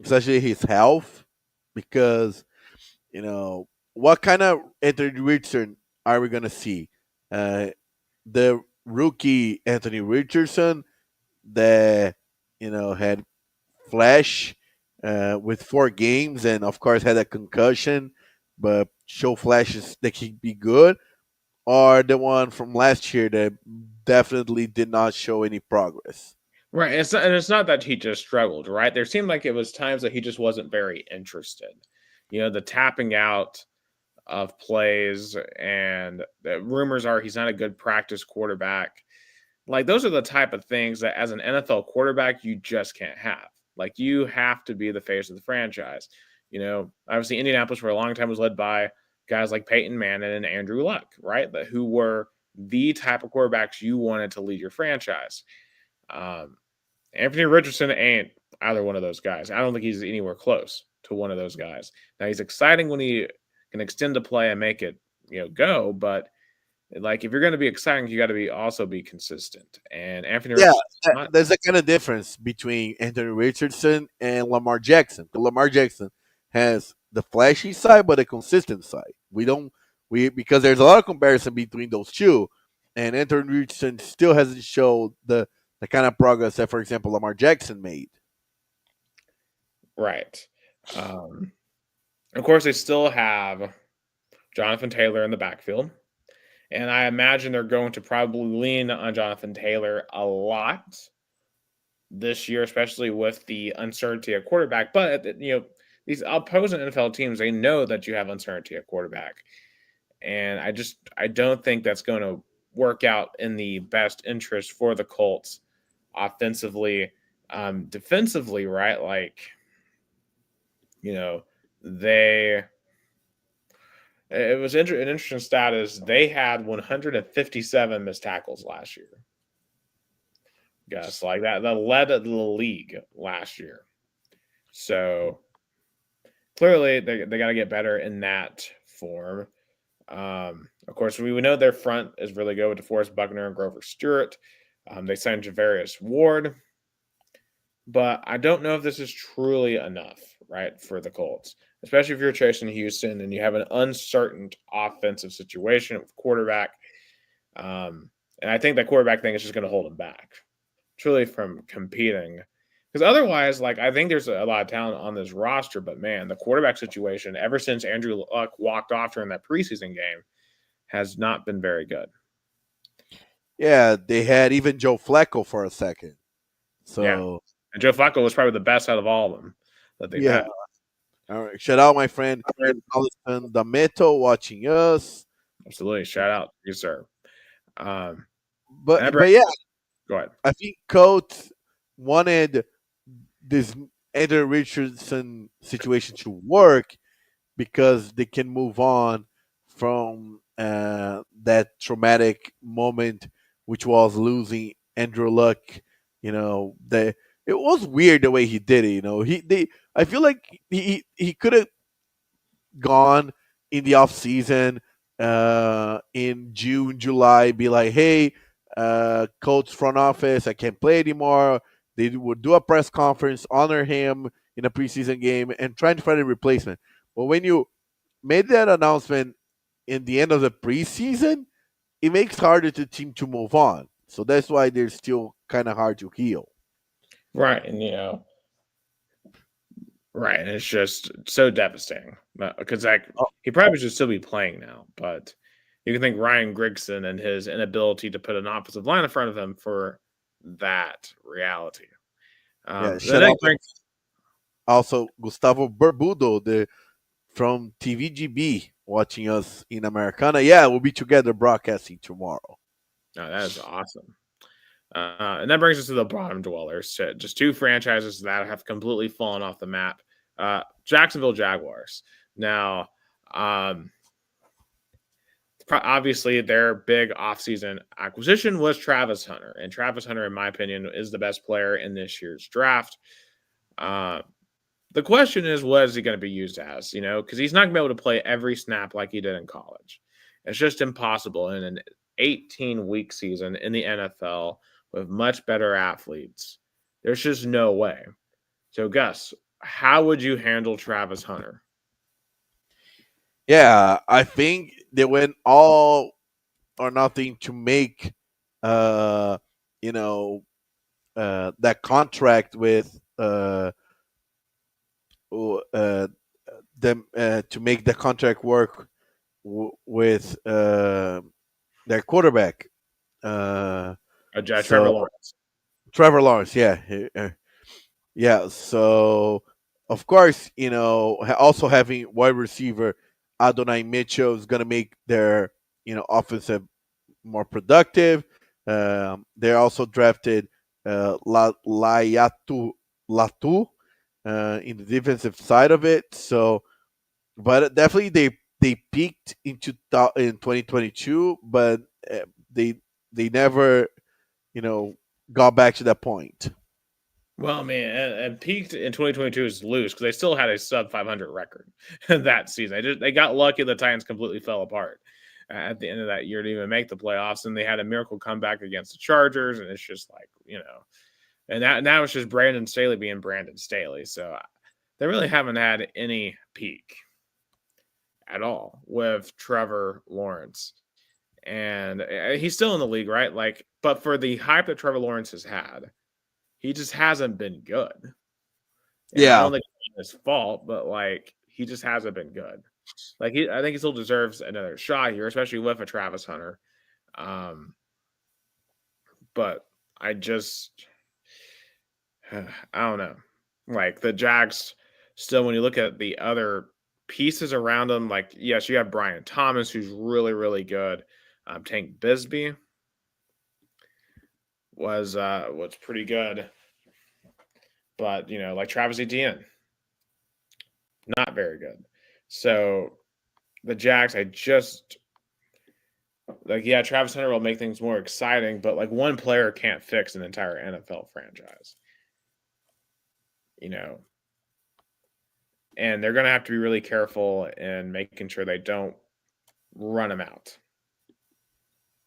especially his health, because what kind of Anthony Richardson are we gonna see? The rookie Anthony Richardson that had flash with 4 games and of course had a concussion, but show flashes that he'd be good, or the one from last year that definitely did not show any progress. Right. And it's not that he just struggled, right? There seemed like it was times that he just wasn't very interested. The tapping out of plays, and the rumors are he's not a good practice quarterback. Like those are the type of things that as an NFL quarterback you just can't have. Like you have to be the face of the franchise. Obviously Indianapolis for a long time was led by guys like Peyton Manning and Andrew Luck, right? But who were the type of quarterbacks you wanted to lead your franchise. Um, Anthony Richardson ain't either one of those guys. I don't think he's anywhere close to one of those guys. Now he's exciting when he can extend the play and make it, go, but like if you're going to be exciting, you got to be consistent. And Anthony Yeah, Richardson, not there's a kind of difference between Anthony Richardson and Lamar Jackson. Lamar Jackson has the flashy side, but a consistent side. We because there's a lot of comparison between those two, and Anthony Richardson still hasn't showed the kind of progress that, for example, Lamar Jackson made. right. Um, of course, they still have Jonathan Taylor in the backfield. And I imagine they're going to probably lean on Jonathan Taylor a lot this year, especially with the uncertainty at quarterback. But these opposing NFL teams, they know that you have uncertainty at quarterback, and I don't think that's going to work out in the best interest for the Colts offensively, defensively, right? Like they. It was an interesting stat is they had 157 missed tackles last year. Guess like that led the league last year. So clearly they got to get better in that form. Of course, we know their front is really good with DeForest Buckner and Grover Stewart. They signed Javarius Ward, but I don't know if this is truly enough, right, for the Colts, especially if you're chasing Houston and you have an uncertain offensive situation with quarterback. And I think that quarterback thing is just going to hold them back truly from competing. Because otherwise, like I think there's a lot of talent on this roster, but man, the quarterback situation ever since Andrew Luck walked off during that preseason game has not been very good. Yeah, they had even Joe Flacco for a second. Yeah, So and Joe Flacco was probably the best out of all of them that they've yeah, had. all right. Shout out my friend Allison D'Ameto watching us. Absolutely, shout out, you sir. Um, But yeah, go ahead. I think Coach wanted this Andrew Richardson situation to work because they can move on from that traumatic moment, which was losing Andrew Luck. It was weird the way he did it. I feel like he could have gone in the off season in June, July, be like, hey, coach front office, I can't play anymore. They would do a press conference, honor him in a preseason game, and trying to find a replacement. But when you made that announcement in the end of the preseason, it makes harder to team to move on. So that's why they're still kind of hard to heal. Right, and right, and it's just so devastating because like he probably should still be playing now, but you can think Ryan Grigson and his inability to put an offensive line in front of him for that reality. Yeah, shout out also Gustavo Barbudo, from TVGB, watching us in Americana. Yeah, we'll be together broadcasting tomorrow. Oh, that is awesome. And that brings us to the bottom dwellers, just two franchises that have completely fallen off the map. Jacksonville Jaguars. Now, obviously, their big offseason acquisition was Travis Hunter. And Travis Hunter, in my opinion, is the best player in this year's draft. The question is, what is he going to be used as? Because he's not going to be able to play every snap like he did in college. It's just impossible in an 18-week season in the NFL with much better athletes. There's just no way. So, Gus, how would you handle Travis Hunter? Yeah, I think they went all or nothing to make, that contract with them to make the contract work with their quarterback. Trevor Lawrence. Trevor Lawrence, yeah. Yeah, so of course, also having wide receiver Adonai Mitchell is going to make their offensive more productive. They also drafted Latu in the defensive side of it. So, but definitely they peaked in 2022, but they they never got back to that point. Well, man, and peaked in 2022 is loose because they still had a sub 500 record that season. They got lucky. The Titans completely fell apart at the end of that year to even make the playoffs, and they had a miracle comeback against the Chargers, and it's just like and now it's just Brandon Staley being Brandon Staley. So they really haven't had any peak at all with Trevor Lawrence, and he's still in the league, right? Like, but for the hype that Trevor Lawrence has had, he just hasn't been good. And I Yeah, don't think it's his fault, but like he just hasn't been good. Like I think he still deserves another shot here, especially with a Travis Hunter. Um, but I just I don't know. Like the Jags still, when you look at the other pieces around them, like yes, you have Brian Thomas, who's really, really good. Tank Bisbee was pretty good. But like Travis Etienne, not very good. So the Jags, I just like, yeah, Travis Hunter will make things more exciting, but like one player can't fix an entire NFL franchise, you know, and they're going to have to be really careful in making sure they don't run him out.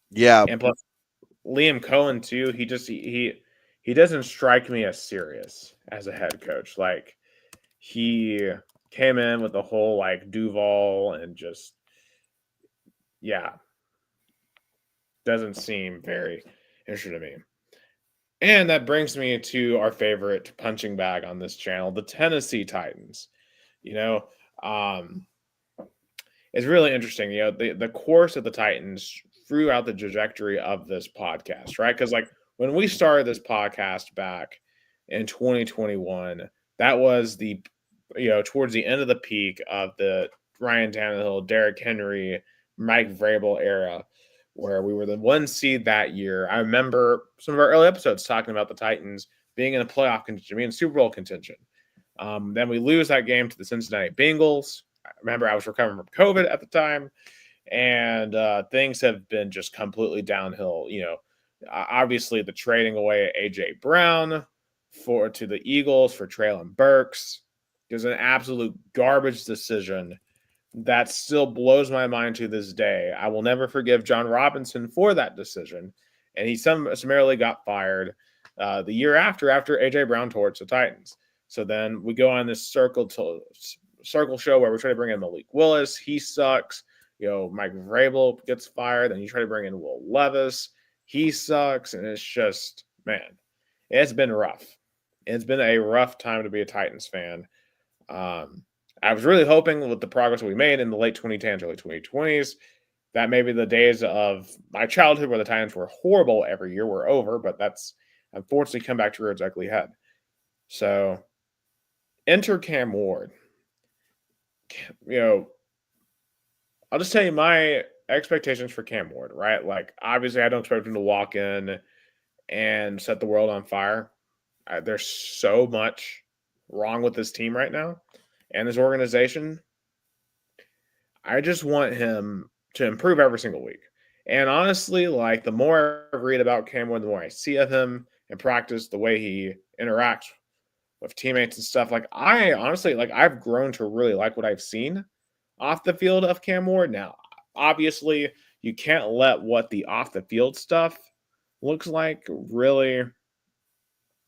yeah, And plus, Liam Cohen too. He doesn't strike me as serious as a head coach. Like he came in with the whole like Duval and just yeah, doesn't seem very interesting to me. And that brings me to our favorite punching bag on this channel, the Tennessee Titans. You know, um, it's really interesting. The course of the Titans throughout the trajectory of this podcast, right? Because like when we started this podcast back in 2021, that was the towards the end of the peak of the Ryan Tannehill, Derrick Henry, Mike Vrabel era, where we were the one seed that year. I remember some of our early episodes talking about the Titans being in a playoff contention, being Super Bowl contention. Then we lose that game to the Cincinnati Bengals. I remember I was recovering from COVID at the time, and things have been just completely downhill. Obviously the trading away AJ Brown to the Eagles for Traylon Burks is an absolute garbage decision that still blows my mind to this day. I will never forgive John Robinson for that decision, and he summarily got fired the year after AJ Brown torched the Titans. So then we go on this circle show where we're trying to bring in Malik Willis. He sucks. Mike Vrabel gets fired. Then you try to bring in Will Levis. He sucks. And it's just, man, it's been rough. It's been a rough time to be a Titans fan. I was really hoping with the progress we made in the late 2010s, early 2020s, that maybe the days of my childhood where the Titans were horrible every year were over, but that's unfortunately come back to rear its ugly head. So enter Cam Ward. I'll just tell you my expectations for Cam Ward, right? Like, obviously, I don't expect him to walk in and set the world on fire. There's so much wrong with this team right now and this organization. I just want him to improve every single week. And honestly, like, the more I read about Cam Ward, the more I see of him in practice, the way he interacts with teammates and stuff. Like, I honestly, like, I've grown to really like what I've seen off the field of Cam Ward. Now, obviously, you can't let what the off the field stuff looks like really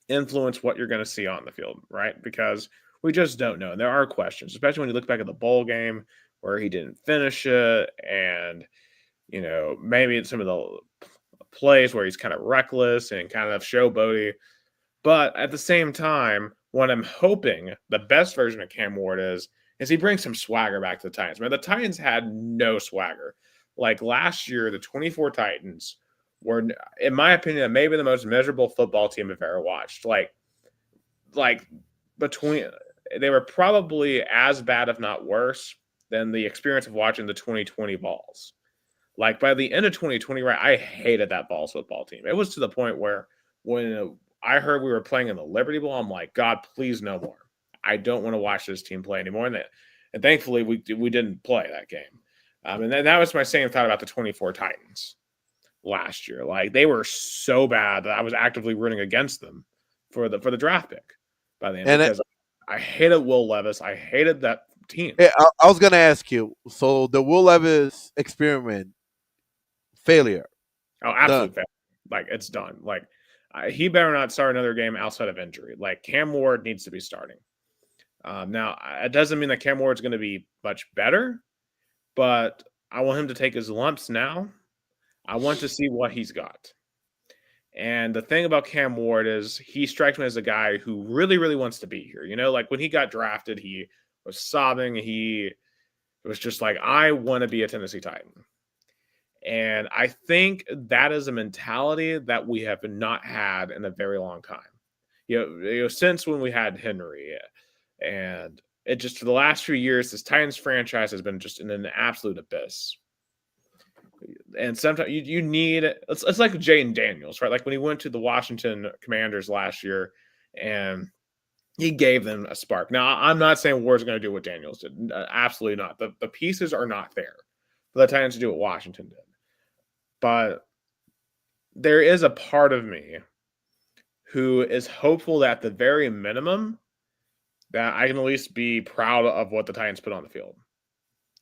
influence what you're going to see on the field, right? Because we just don't know. And there are questions, especially when you look back at the bowl game where he didn't finish it, and maybe some of the plays where he's kind of reckless and kind of showboaty. But at the same time, what I'm hoping the best version of Cam Ward is he brings some swagger back to the Titans. Man, the Titans had no swagger. Like last year, the 24 Titans were, in my opinion, maybe the most miserable football team I've ever watched. Like between, they were probably as bad, if not worse, than the experience of watching the 2020 balls. Like by the end of 2020, right, I hated that balls football team. It was to the point where when I heard we were playing in the Liberty Bowl, I'm like, God, please no more. I don't want to watch this team play anymore. And thankfully, we didn't play that game. And that was my same thought about the 24 Titans last year. Like they were so bad that I was actively rooting against them for the draft pick by the end because I hated Will Levis. I hated that team. I was gonna ask you. So the Will Levis experiment failure. Oh, absolute failure. Like it's done. Like he better not start another game outside of injury. Like Cam Ward needs to be starting. Now it doesn't mean that Cam Ward's going to be much better, but I want him to take his lumps now. I want to see what he's got. And the thing about Cam Ward is he strikes me as a guy who really, really wants to be here. You know, like when he got drafted, he was sobbing. He was just like, I want to be a Tennessee Titan. And I think that is a mentality that we have not had in a very long time. Since when we had Henry. And it just for the last few years, this Titans franchise has been just in an absolute abyss. And sometimes you need it's like Jaden Daniels, right? Like when he went to the Washington Commanders last year and he gave them a spark. Now, I'm not saying Ward's going to do what Daniels did. Absolutely not. The pieces are not there for the Titans to do what Washington did. But there is a part of me who is hopeful that at the very minimum that I can at least be proud of what the Titans put on the field.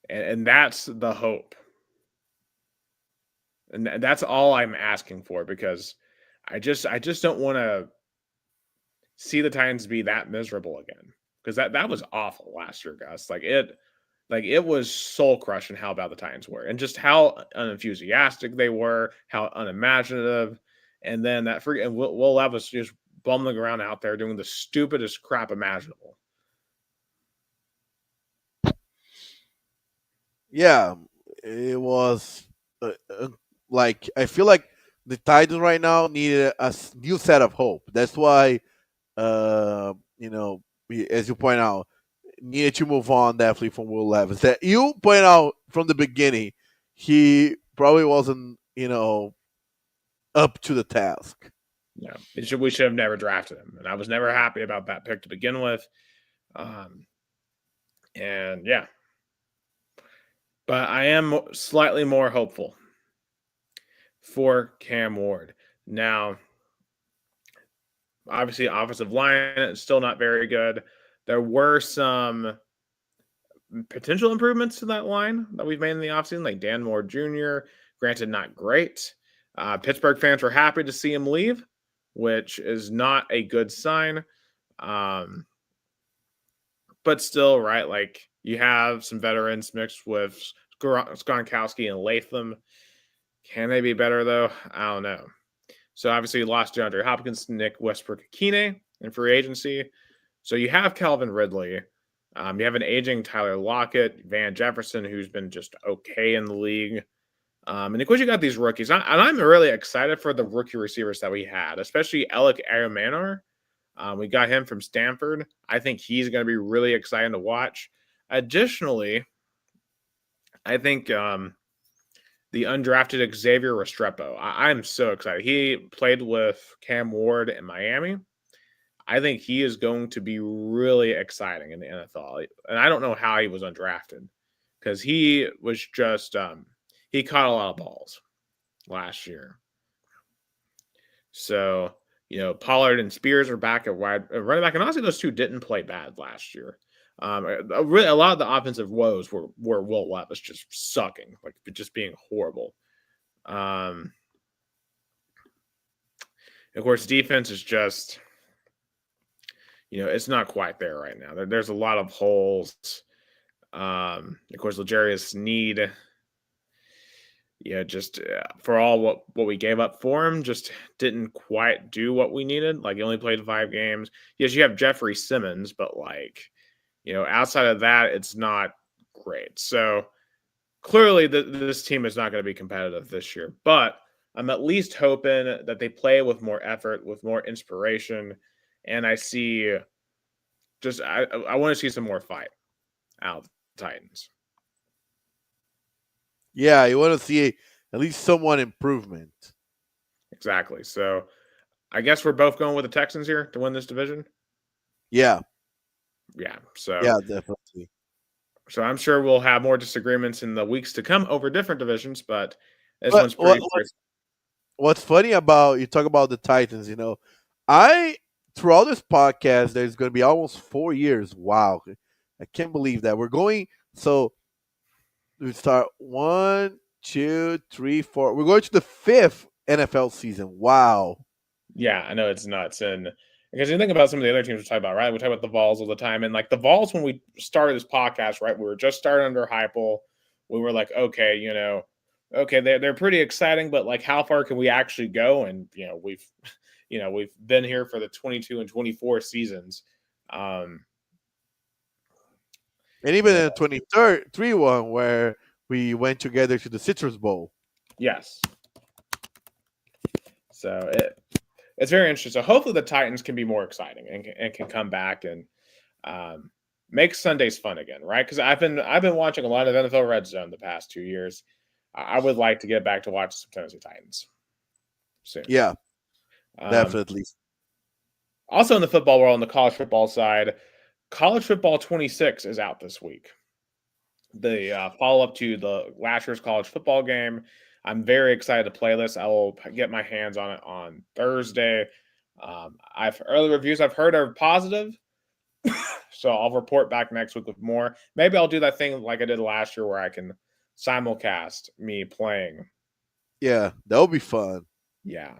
And that's the hope. And that's all I'm asking for because I just don't want to see the Titans be that miserable again. Because that was awful last year, guys. It was soul crushing how bad the Titans were and just how unenthusiastic they were, how unimaginative. And then that freaking Will Levis just bumbling around out there doing the stupidest crap imaginable. Yeah, it was like I feel like the Titans right now needed a new set of hope. That's why, as you point out, needed to move on definitely from Will Levis. That you point out from the beginning, he probably wasn't, up to the task. No, we should have never drafted him, and I was never happy about that pick to begin with. And yeah, but I am slightly more hopeful for Cam Ward. Now, obviously, offensive line is still not very good. There were some potential improvements to that line that we've made in the offseason, like Dan Moore Jr., granted not great. Pittsburgh fans were happy to see him leave, which is not a good sign. But still, right, like you have some veterans mixed with Gronkowski and Latham. Can they be better, though? I don't know. So obviously you lost DeAndre Hopkins, Nick Westbrook-Ikine in free agency. So you have Calvin Ridley. You have an aging Tyler Lockett, Van Jefferson, who's been just okay in the league. And of course, you got these rookies. And I'm really excited for the rookie receivers that we had, especially Alec Aramanar. We got him from Stanford. I think he's going to be really exciting to watch. Additionally, I think the undrafted Xavier Restrepo. I'm so excited. He played with Cam Ward in Miami. I think he is going to be really exciting in the NFL. And I don't know how he was undrafted because he was just he caught a lot of balls last year. So, Pollard and Spears are back at running back. And honestly, those two didn't play bad last year. Really, a lot of the offensive woes were Will Levis just sucking, like just being horrible. Of course, defense is just, it's not quite there right now. There's a lot of holes. Of course, L'Jarius Sneed, just for all what we gave up for him, just didn't quite do what we needed. Like, he only played 5 games. Yes, you have Jeffrey Simmons, but outside of that, it's not great. So clearly this team is not going to be competitive this year, but I'm at least hoping that they play with more effort, with more inspiration. And I see I want to see some more fight out of the Titans. Yeah, you want to see at least somewhat improvement. Exactly. So I guess we're both going with the Texans here to win this division. Yeah, Yeah. So yeah, definitely. so I'm sure we'll have more disagreements in the weeks to come over different divisions, but this But one's pretty straightforward. what's funny about you talk about the Titans, I throughout this podcast there's going to be almost 4 years. Wow, I can't believe that we're going. So we start 1, 2, 3, 4. We're going to the fifth NFL season. Wow. Yeah, I know it's nuts. And because you think about some of the other teams we talk about, right? We talk about the Vols all the time. And like the Vols, when we started this podcast, right, we were just started under Heupel. We were like, okay, okay, they're pretty exciting, but like how far can we actually go? And we've been here for the 22 and 24 seasons. Um, And even you know, in the 23rd 3-1 where we went together to the Citrus Bowl. yes. So it's very interesting. So hopefully the Titans can be more exciting and can come back and um, make Sundays fun again, right? Because I've been watching a lot of NFL Red Zone the past 2 years. I would like to get back to watch some Tennessee Titans soon. Yeah, Um, definitely. Also in the football world, on the college football side, college football 26 is out this week. The follow up to the last year's college football game. I'm very excited to play this. I will get my hands on it on Thursday. I've early reviews I've heard are positive. So I'll report back next week with more. Maybe I'll do that thing like I did last year where I can simulcast me playing. Yeah, that would be fun. Yeah.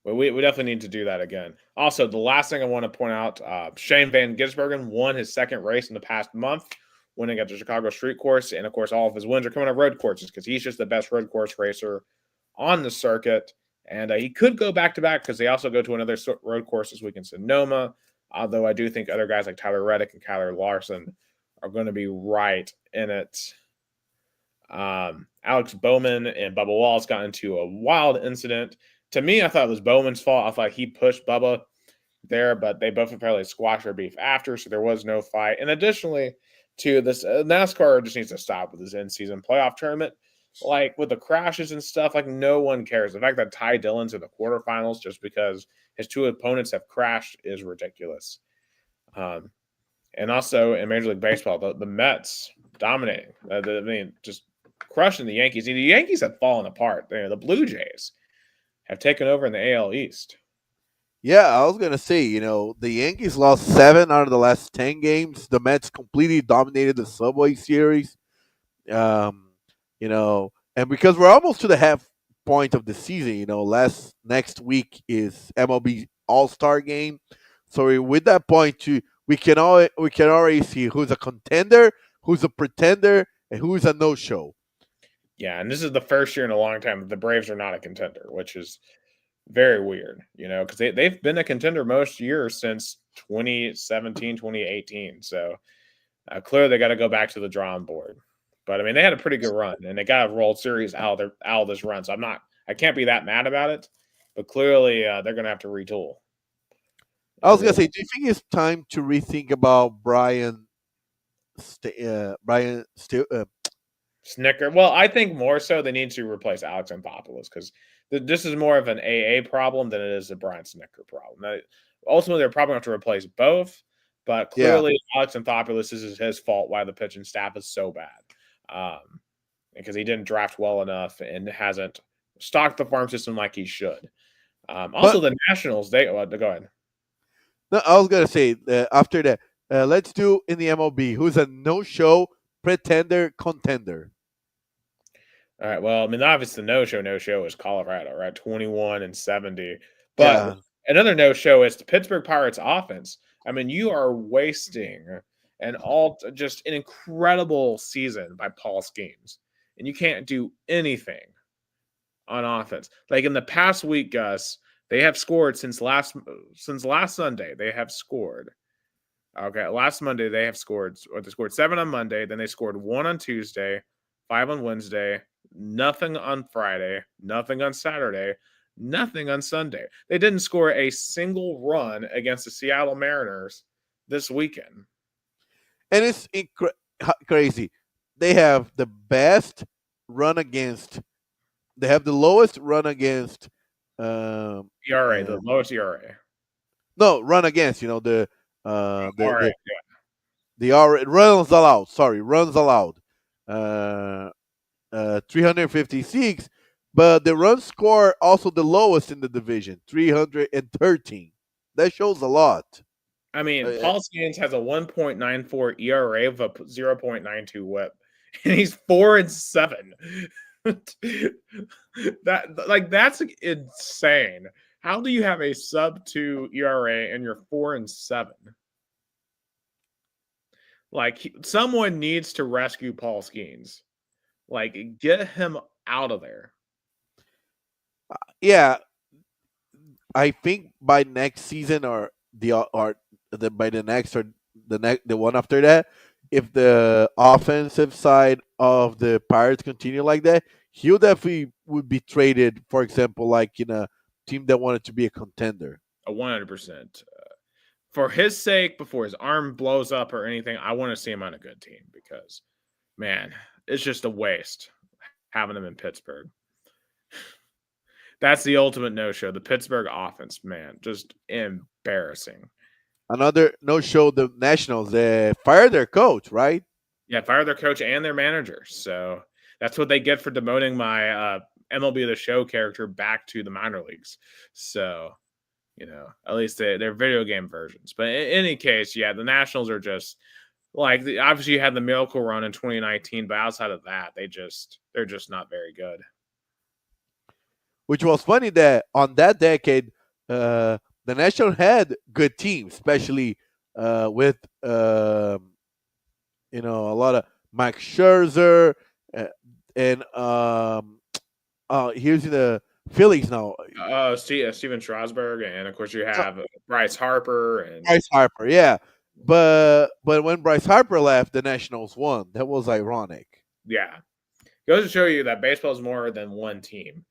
But we definitely need to do that again. Also, the last thing I want to point out, Shane Van Gisbergen won his second race in the past month, winning at the Chicago Street Course. And, of course, all of his wins are coming on road courses because he's just the best road course racer on the circuit. And he could go back-to-back because they also go to another road course this week in Sonoma. Although I do think other guys like Tyler Reddick and Kyler Larson are going to be right in it. Alex Bowman and Bubba Wallace got into a wild incident. To me, I thought it was Bowman's fault. I thought he pushed Bubba there, but they both apparently squashed their beef after, so there was no fight. And additionally to this, NASCAR just needs to stop with this in-season playoff tournament. Like with the crashes and stuff, like no one cares. The fact that Ty Dillon's in the quarterfinals just because his two opponents have crashed is ridiculous. Um, and also in Major League Baseball, the Mets dominating. Just crushing the Yankees. The Yankees have fallen apart. The Blue Jays have taken over in the AL East. Yeah, I was gonna say, the Yankees lost 7 out of the last 10 games. The Mets completely dominated the Subway Series. And because we're almost to the half point of the season, next week is MLB All Star Game. So with that point, we can already see who's a contender, who's a pretender, and who's a no show. Yeah, and this is the first year in a long time that the Braves are not a contender, which is very weird, because they've been a contender most years since 2017, 2018. So clearly they got to go back to the drawing board. But I mean, they had a pretty good run, and they got a World Series out of this run. So I can't be that mad about it. But clearly, they're going to have to retool. I was gonna say, do you think it's time to rethink about Brian Snicker. Well, I think more so they need to replace Alex Anthopoulos because this is more of an AA problem than it is a Brian Snicker problem. Now, ultimately, they're probably going to have to replace both, but Yeah, clearly Alex Anthopoulos is his fault why the pitching staff is so bad, because he didn't draft well enough and hasn't stocked the farm system like he should. Also, but the Nationals, go ahead. no, I was gonna say after that, let's do in the MLB who's a no show pretender contender. All right. Well, I mean, obviously, the no show is Colorado, right? 21 and 70. But Yeah, another no show is the Pittsburgh Pirates offense. I mean, you are wasting just an incredible season by Paul Schemes, and you can't do anything on offense. Like in the past week, Gus, they have scored since last Sunday. They have scored. Okay, last Monday they have scored. Or they scored 7 on Monday. Then they scored 1 on Tuesday, 5 on Wednesday, nothing on Friday, nothing on Saturday, nothing on Sunday. They didn't score a single run against the Seattle Mariners this weekend. and it's crazy. They have the best run against. They have the lowest run against. Um, ERA, the uh, lowest ERA. no, run against. All right. the runs allowed. Sorry, runs allowed. Uh, 356, but the run score also the lowest in the division, 313. That shows a lot. I mean, Uh, Paul Skeens has a 1.94 ERA with a 0.92 WHIP, and he's 4-7. That's insane. How do you have a sub 2 ERA and you're 4-7? Like someone needs to rescue Paul Skeens. Like get him out of there. yeah, I think by next season or by the next or the one after that, if the offensive side of the Pirates continue like that, he'll definitely would be traded. For example, like in a team that wanted to be a contender. 100%. For his sake, before his arm blows up or anything, I want to see him on a good team because, man, it's just a waste having him in Pittsburgh. That's the ultimate no-show. The Pittsburgh offense, man, just embarrassing. Another no show. The Nationals they fired their coach, right? Yeah, fire their coach and their manager. So that's what they get for demoting my MLB The Show character back to the minor leagues. So, at least they're video game versions. But in any case, yeah, the Nationals are just like obviously you had the miracle run in 2019, but outside of that, they're just not very good. Which was funny that on that decade, the Nationals had good teams, especially with a lot of Mike Scherzer uh, and here's the Phillies now. Steven Strasburg, and of course you have Bryce Harper and Bryce Harper, yeah. But when Bryce Harper left, the Nationals won. That was ironic. yeah, goes to show you that baseball is more than one team.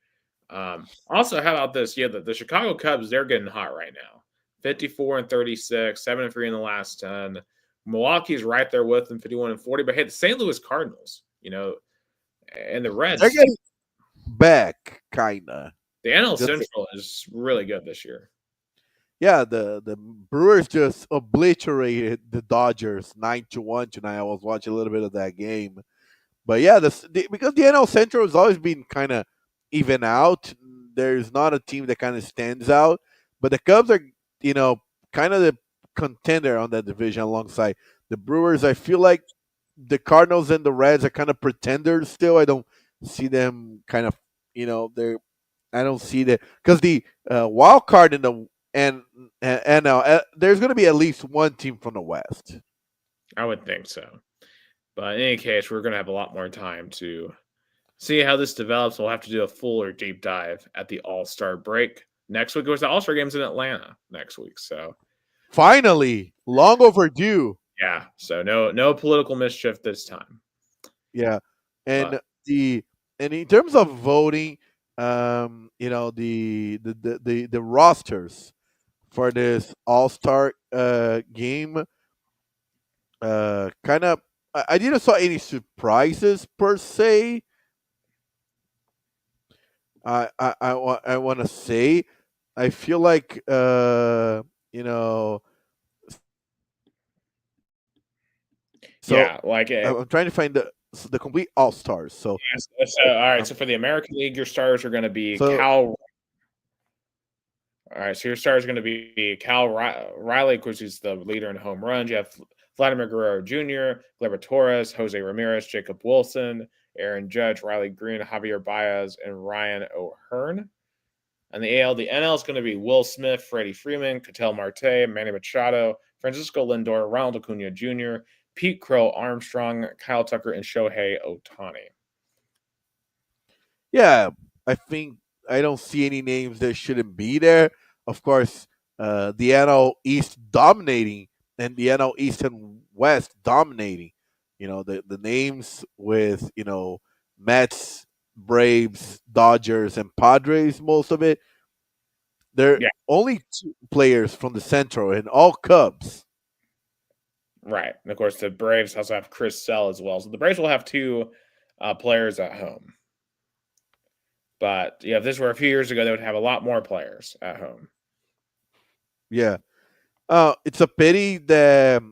Also, how about this? Yeah, the Chicago Cubs, they're getting hot right now. 54-36, 7-3 in the last 10. Milwaukee's right there with them, 51-40. But hey, the St. Louis Cardinals, and the They're Reds, getting back, kinda. the NL Just Central is really good this year. yeah, the Brewers just obliterated the Dodgers 9-1 tonight. I was watching a little bit of that game, but yeah, because the NL Central has always been kind of even out. There's not a team that kind of stands out, but the Cubs are kind of the contender on that division alongside the Brewers. I feel like the Cardinals and the Reds are kind of pretenders still. I don't see them kind of they're I don't see that because the wild card in the and there's going to be at least one team from the West. I would think so. But in any case, we're going to have a lot more time to see how this develops. We'll have to do a fuller deep dive at the All-Star break. Next week, the All-Star game's in Atlanta next week. So finally, long overdue. Yeah. So no political mischief this time. Yeah. And in terms of voting, the rosters for this All-Star game kind of I didn't saw any surprises per se. I want to say I feel like so yeah, like I'm trying to find the complete all stars. So yes, so all right. So for the American League, your stars are going to be Cal. All right, so your star is going to be Cal Riley, of course, he's the leader in home runs. You have Vladimir Guerrero Jr., Gleyber Torres, Jose Ramirez, Jacob Wilson, Aaron Judge, Riley Green, Javier Baez, and Ryan O'Hearn. And the AL, the NL is going to be Will Smith, Freddie Freeman, Ketel Marte, Manny Machado, Francisco Lindor, Ronald Acuna Jr., Pete Crow, Armstrong, Kyle Tucker, and Shohei Ohtani. Yeah, I think I don't see any names that shouldn't be there. Of course, the NL East dominating and the NL East and West dominating. The names with Mets, Braves, Dodgers, and Padres. Most of it, they're only two players from the Central and all Cubs. Right. And of course, the Braves also have Chris Sale as well. So the Braves will have two players at home. But yeah, if this were a few years ago, they would have a lot more players at home. Yeah. It's a pity the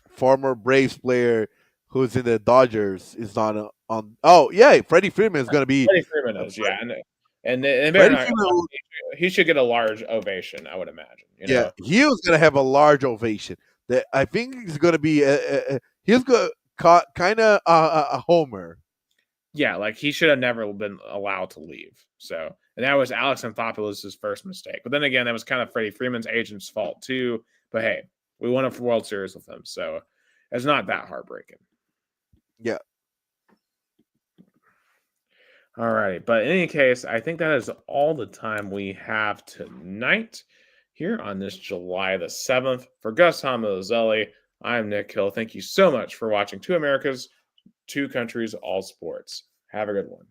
former Braves player who's in the Dodgers is not on. Oh yeah, Freddie Freeman is going to be. Freddie Freeman is, yeah, and they better Freddie not. Freeman, He should get a large ovation, I would imagine. yeah, he was going to have a large ovation. I think he's going to be. He's going kind of a homer. Yeah, like he should have never been allowed to leave. So, and that was Alex Anthopoulos' first mistake. But then again, that was kind of Freddie Freeman's agent's fault too. But hey, we won a World Series with him, so it's not that heartbreaking. Yeah. All right. But in any case, I think that is all the time we have tonight here on this July the 7th. For Gus Hamazelli, I'm Nick Hill. Thank you so much for watching Two Americas, Two Countries, All Sports. Have a good one.